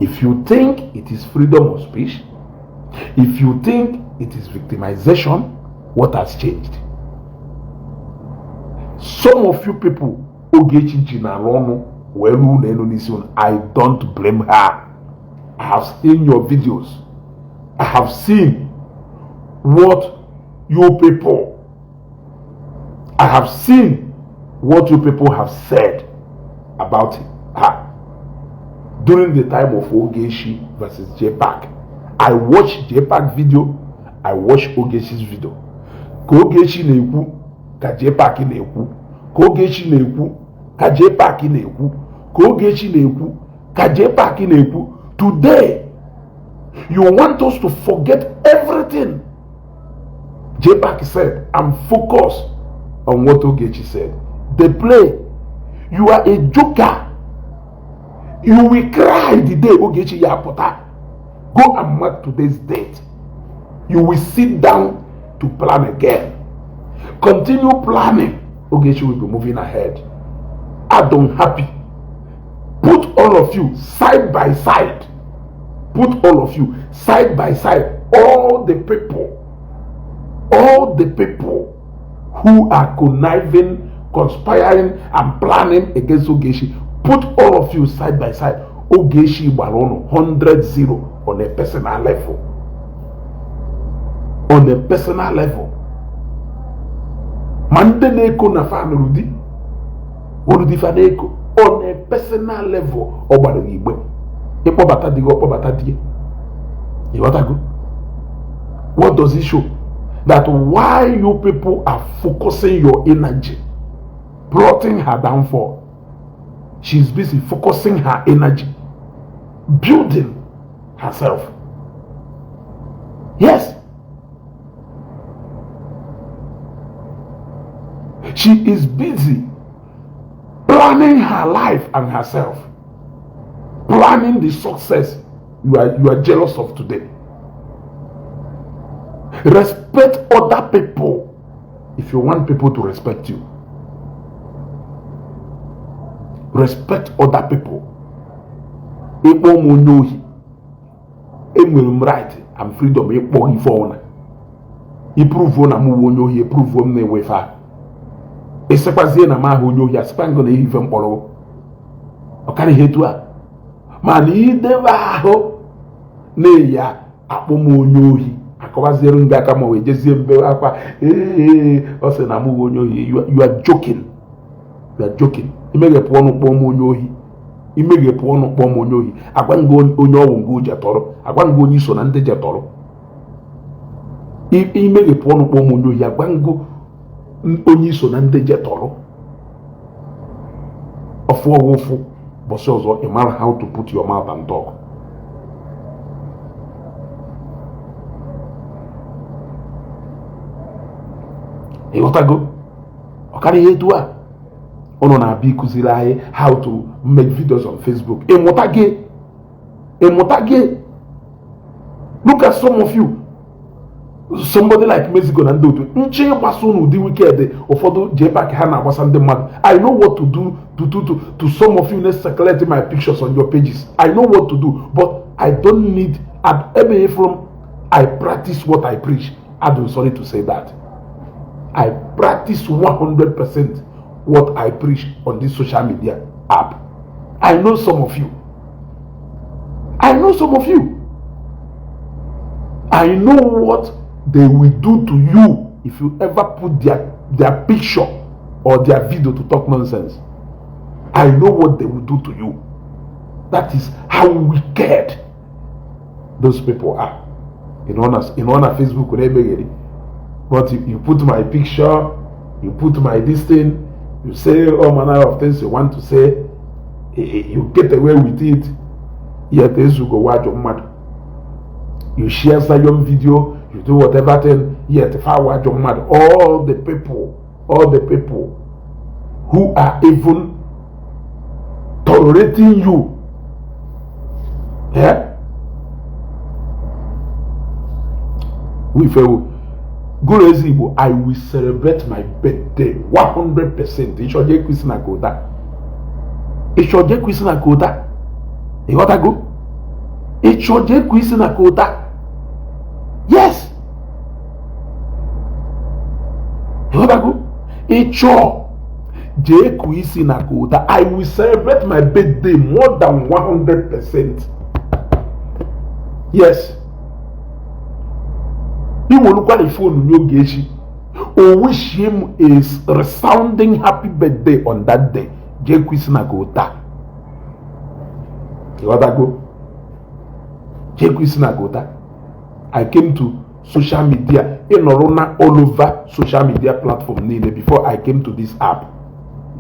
If you think it is freedom of speech, if you think it is victimization, what has changed? Some of you people, Ogechi Njaka, I don't blame her. I have seen your videos. I have seen what you people, I have seen what you people have said about her during the time of Ogechi versus JPAC. I watched JPAC video, I watched Ogechi's video. Ka Ogechi na-ekwu ka JPAC na-ekwu, ka Ogechi na-ekwu ka JPAC na-ekwu, ka Ogechi na-ekwu ka JPAC na-ekwu. Today, you want us to forget everything JPAC said and focus on what Ogechi said. They play. You are a joker. You will cry the day Ogechi Yapota. Go and mark today's date. You will sit down to plan again. Continue planning. Ogechi will be moving ahead. I don't happy. Put all of you side by side. Put all of you side by side. All the people who are conniving, conspiring, and planning against Ogechi. Put all of you side by side. Ogechi Barono 100-0 on a personal level. On a personal level. Mandeneko na family Rudi Faneko on a personal level. Obado Igbe. Epo bata digo, opo bata die. You want to go? What does it show? That why you people are focusing your energy, plotting her downfall. She's busy focusing her energy, building herself. Yes. She is busy planning her life and herself, planning the success you are jealous of today. Respect other people if you want people to respect you. Respect other people. Epo monyohi. Enwere right and freedom ekpo ifo. Iprove na mu wonyohi, iprove na wefa. Esekwazie na ma honyohi aspango na ife mkporo. Okari hetua. Man ideba ho na ya akpomonyohi. Akawaziere ngaka ma wejezie mbe akwa. Ose na mu wonyohi. You are joking. You are joking. Imege puonu kpomo onyohi. Imege puonu kpomo onyohi. Agwango onye owu ngo jetoro. Agwango onye so na nde jetoro. Imege puonu kpomo onyohi. Agwango onye so na nde jetoro. Ofu ofu. Bosi ozo, you matter how to put your mouth and talk. You want to go? Okari yetua. Ono na bi kuziraye how to make videos on Facebook. Emotage. Look at some of you. Somebody like Mexico and do to nche basonu di wicked ofodo JPAC ha na gbasande mad. I know what to do to some of you next circulate my pictures on your pages. I know what to do, but I don't need I practice what I preach. I'm sorry to say that. I practice 100% what I preach on this social media app. I know some of you. I know what they will do to you if you ever put their picture or their video to talk nonsense. I know what they will do to you. That is how wicked those people are. In honor Facebook, but you put my picture, you put my this thing, you say all manner of things you want to say, you get away with it. Yet you go watch your mad. You share Zion video, You do whatever thing, yet if I watch your mad, all the people who are even tolerating you, yeah, we feel good as evil. I will celebrate my birthday 100%. It shall get Christina Koda. It shall get Christina Koda. You got to go? It shall get Christina Koda. Yes. You got to go? It shall get Christina Koda. I will celebrate my birthday more than 100%. Yes. He will look at the phone in Ogechi. Or wish him a resounding happy birthday on that day. You got to go? I came to social media all over social media platform before I came to this app.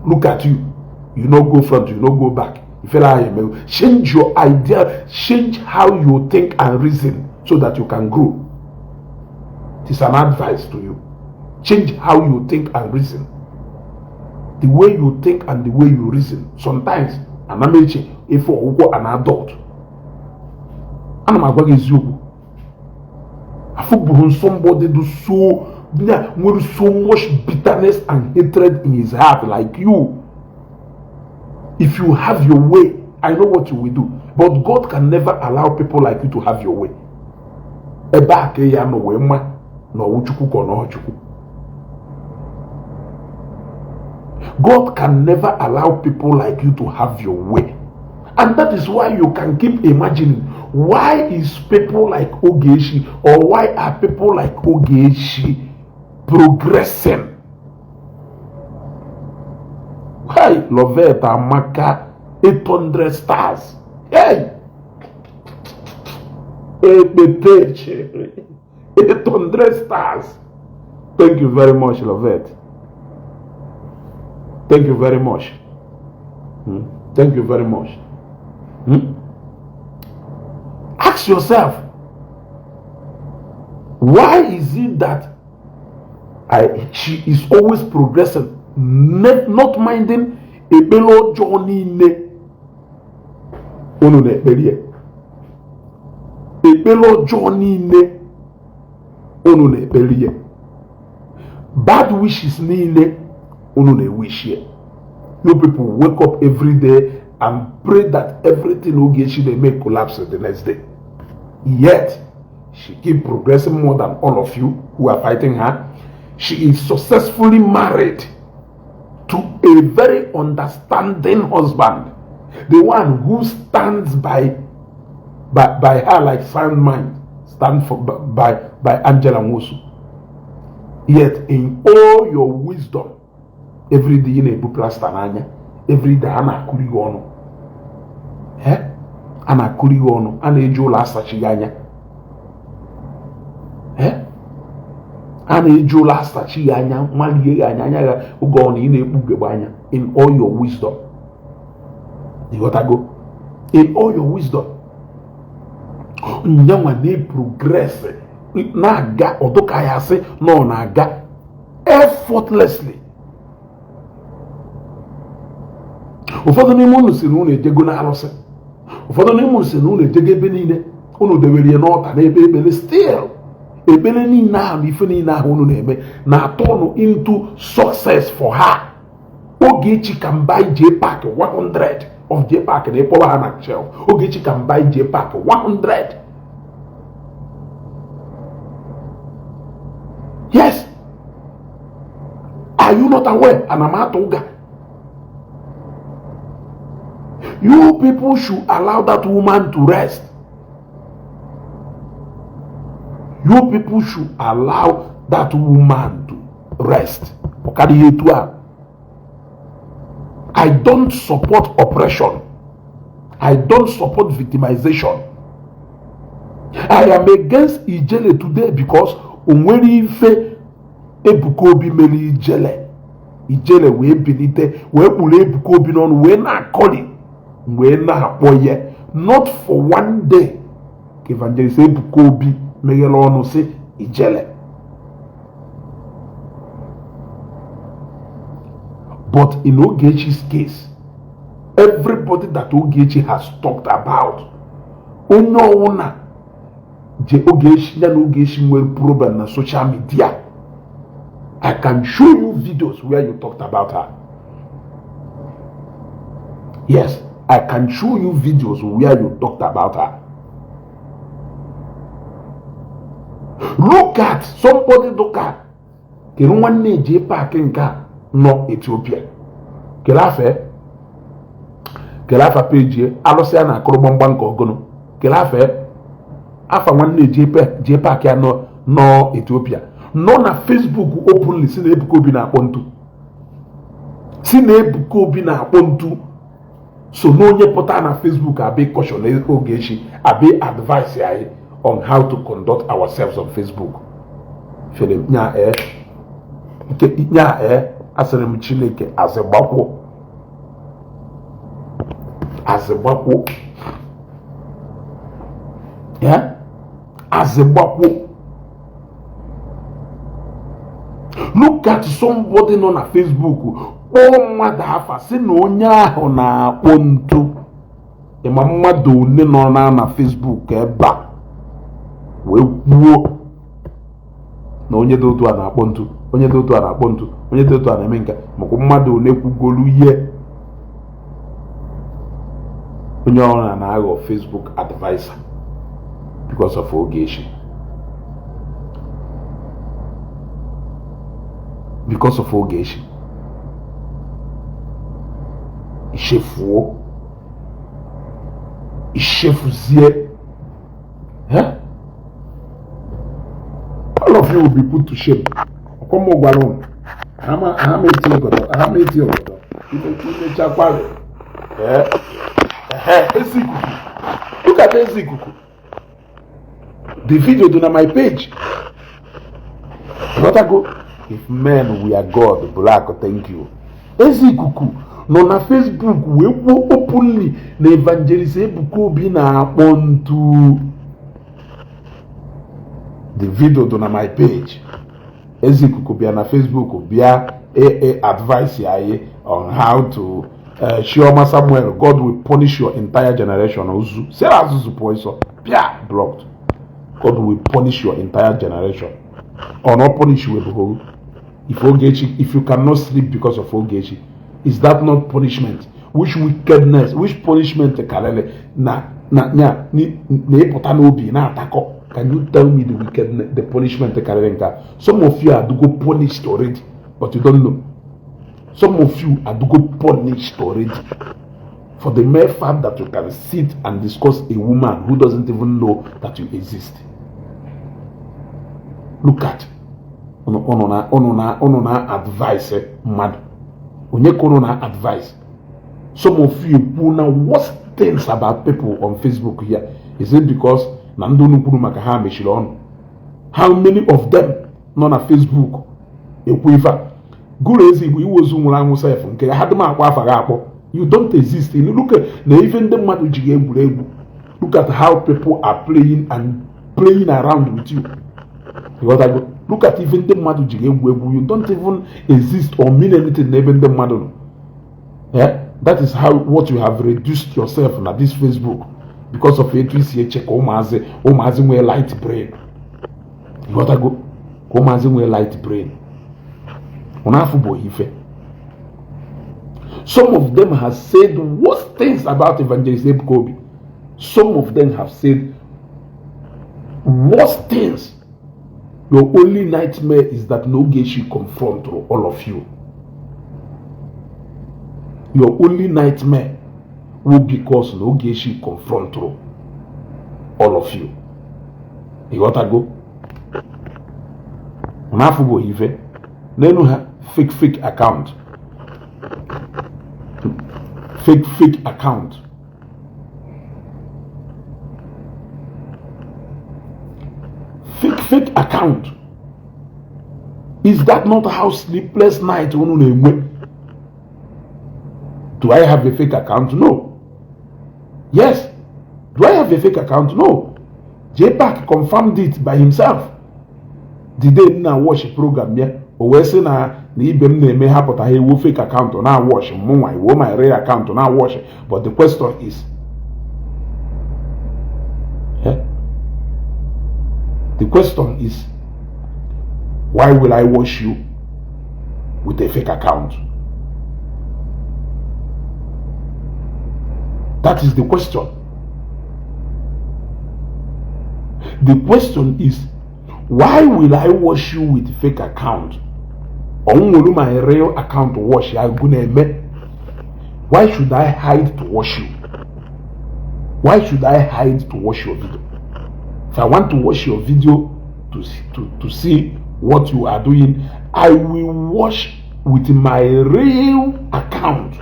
Look at you. You no go front, you no go back. Change your idea, change how you think and reason so that you can grow. It is an advice to you. Change how you think and reason. The way you think and the way you reason. Sometimes, if you are an adult, somebody do so with so much bitterness and hatred in his heart like you. If you have your way, I know what you will do. But God can never allow people like you to have your way. God can never allow people like you to have your way. And that is why you can keep imagining, why is people like Ogechi, or why are people like Ogechi progressing? Hey, Lovetta Amaka, 800 stars. Hey! 800 stars. Thank you very much, Lovette. Thank you very much. Thank you very much. Ask yourself, why is it that she is always progressing, not minding a bellow journey bad wishes wish. You people wake up every day and pray that everything Ogechi they may collapse the next day. Yet she keep progressing more than all of you who are fighting her. She is successfully married to a very understanding husband, the one who stands by her like sound mind, stand for by Angela Mosu. Yet in all your wisdom, every day in a plaster nanya, every day ana kuri ono, ana kuri ono, ana ejo lasta chiganya, ana ejo lasta chiganya, mali anya ugoni in a bugebanya. In all your wisdom, you gotta go. In all your wisdom, nyama ne progress na ga odoka ya se no na ga effortlessly. Ụfọdụ n'ime unu si na unu ejego na arụsị, ụfọdụ n'ime unu si na unu ejego ebe niile unu dewerie n'ọta n'ebe ekpere, still ekpere niile ahụ na ife niile ahụ unu na-eme na-atọ unu into success for her. Ogechi can buy J-Pack 100 of J-Pack na ịkpọwa ha na shelf. Ogechi can buy J-Pack 100. Yes. Are you not aware? Anamatoga. You people should allow that woman to rest. You people should allow that woman to rest. I don't support oppression. I don't support victimization. I am against Ijele today because onwere ife Ebuka Obi mere Ijele wee bilite wee kpuru Ebuka Obi n'ọnụ wee na-akọli wee na-akpọ ya, not for one day. Evangelist Ebuka Obi meghere ọnụ sị ijele. But in Ogechi's case, everybody that Ogechi has talked about, Ogechi will problem on social media. I can show you videos where you talked about her. Yes, I can show you videos where you talked about her. Look at somebody, look at one J parking car, no Ethiopia. Kelafe page, Alosiana Kolombank Ogono. Kelafe, afa one J park no Ethiopia. No na Facebook openly si na ebuko bi na akpontu. So no nye pota na Facebook abe caution Ogechi, abe advice ya on how to conduct ourselves on Facebook. Philip nya asere m Chineke azegbakwo. Yeah? Azegbakwo. Look at somebody on a Facebook. Oh, mother, have seen no nya na pontu. E mama do ne no na Facebook eba. We wo. Na onye do to na pontu. Onye do to na pontu. Onye do to na menka. Mako mmadu ne kwugolu ye. Onye ona na go Facebook advisor because of Ogechi. Because of Ogechi. Ishefuzie. Huh? All of you will be put to shame. Come on, Baron. I'm 80 years old. Look at Ezikuku. The video is on my page. What I go? If men we are God, black, thank you. Ezikuku. No na Facebook we will openly na evangelist ebuko bi na pontu. The video is on my page. Ezikuku be na Facebook be advice ya on how to Shioma Samuel, God will punish your entire generation. Sarah Zuzu Poiso, blocked. God will punish your entire generation. Or not punish you if Ogechi, if you cannot sleep because of Ogechi, is that not punishment? Which wickedness, which punishment can you tell me the wickedness, the punishment? Some of you are to go punished already, but you don't know. Some of you are to go punished already for the mere fact that you can sit and discuss a woman who doesn't even know that you exist. Look at onona advice mad. Onye advice. Some of you who know worst things about people on Facebook here. Is it because Nandonu Puru Makaha Meshilon? How many of them non on Facebook? You don't exist. Look at even the look at how people are playing around with you. Look at even the you don't even exist or mean anything even the madu. Yeah, that is how what you have reduced yourself on this Facebook because of a check omazi with light brain. You gotta go omazi with light brain. Some of them have said worse things about Evangelist Kobe. Some of them have said worse things. Your only nightmare is that Ogechi confront all of you. Your only nightmare will be because Ogechi confront all of you. You gotta go. Unafubo hive. Nenu ha fake account. Fake account. Fake account. Is that not how sleepless night? Do I have a fake account? No. Yes. Do I have a fake account? No. JPAC confirmed it by himself. the day na watch program ya o wee sị na ibe m na-eme ha pụta ha ewu fake account na watch mụnwa iwo my real account na watch. But the question is, the question is, why will I watch you with a fake account? That is the question. The question is, why will I watch you with fake account? On my real account to watch ya gune. Why should I hide to watch you? Why should I hide to watch your video? If I want to watch your video to see what you are doing, I will watch with my real account.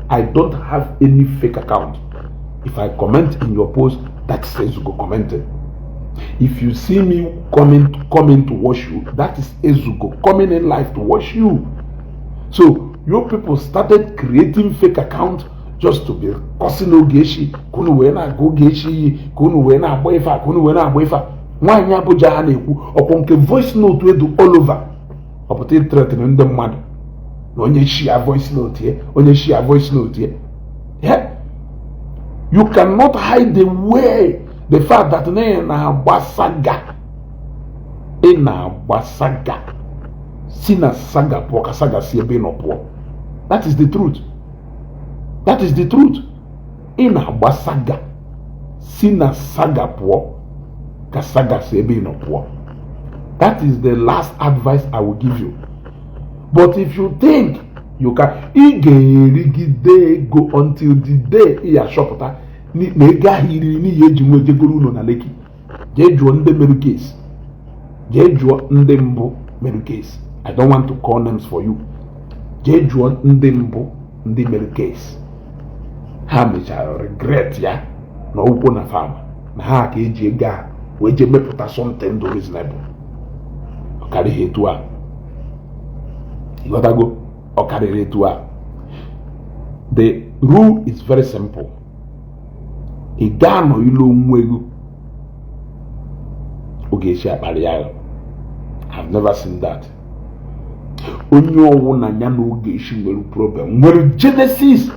I don't have any fake account. If I comment in your post, that says you go commented. If you see me coming to watch you, that is Ezugo coming in live to watch you. So your people started creating fake account just to be causing Ogechi. Kunu wena go Ogechi, kunu wena boyfa, kunu wena boyfa. Nwanyị Abuja ha na-ekwu ọkwa voice note wedu all over. Ọpụta threatening ndị mmadụ. Na onye share voice note ye, onye share voice note ye. Yeah. You cannot hide the way. The fact that na basaga sina saga po kasaga si ebe no po. That is the truth. That is the truth. Ina basaga sina saga po kasaga si ebe no po. That is the last advice I will give you. But if you think you can go until the day you shop na ega hiri ni ye jinwe jegoro no na leki je juo nde meru case je juo nde mbu meru case. I don't want to call names for you. Je juo nde mbu nde meru case ha mechara regret ya na ukwu na farm na ha ka eji ega we je meputa something do reasonable. Okari hetu a igotago okari hetu a. The rule is very simple. Igano ilo mwego Ogechi akpaliayo. I've never seen that. Onye owu na nya na Ogechi nwere problem, nwere genesis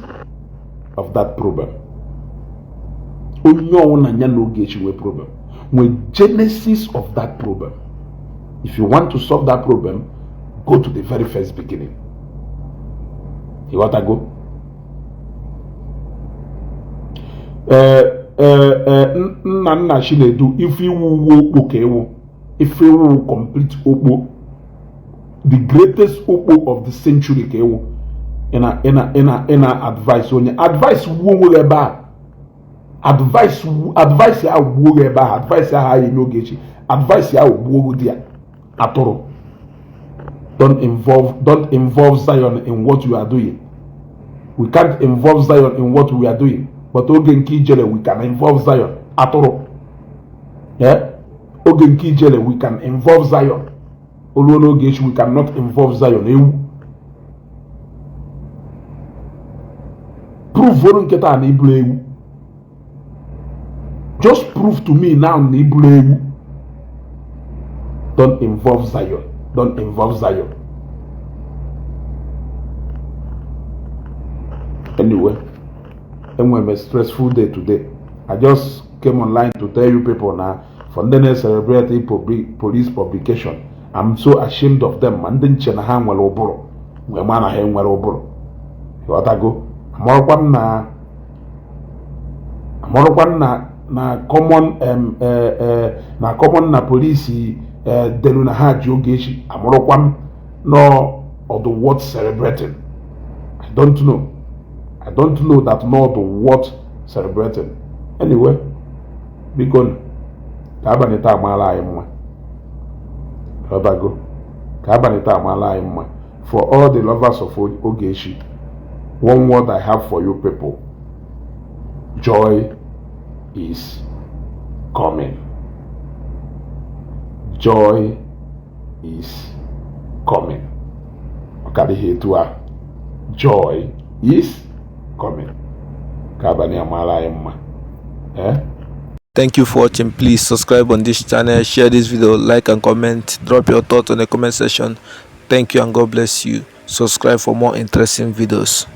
of that problem. Onye owu na nya na Ogechi nwere problem, nwere genesis of that problem. If you want to solve that problem, go to the very first beginning. You want to go? Nna Chinedu, if you will okay, if you will complete Opo, the greatest Opo of the century, in a advice on advice advice ya wureba advice ya hayi Ogechi advice ya wurudia atoro. Don't involve Zion in what you are doing. We can't involve Zion in what we are doing. But Ogen Kijele, we can involve Zion. Atoro. Yeah? Ogen Kijele, we can involve Zion. Oluono Ogechi, we cannot involve Zion. Prove Vorunketa and Ibreu. Just prove to me now Ibreu. Don't involve Zion. Don't involve Zion. Anyway. And we have a stressful day today. I just came online to tell you people now for the next celebrity police publication. I'm so ashamed of them. And then Chenahan will oboro. We man a hen will oboro. What I go? Amorokwan na common na police denu na ha Ogechi. Amorokwan no or the word celebrating. I don't know. I don't know that not what celebrating. Anyway, because Kabanita Mala Imwa. Rabago. Kabanita Mala Imwa. For all the lovers of Ogechi, one word I have for you people. Joy is coming. Joy is coming. Okay, here to joy is coming. Kabani amala emma. Thank you for watching. Please subscribe on this channel, share this video, like and comment, drop your thoughts on the comment section. Thank you and God bless you. Subscribe for more interesting videos.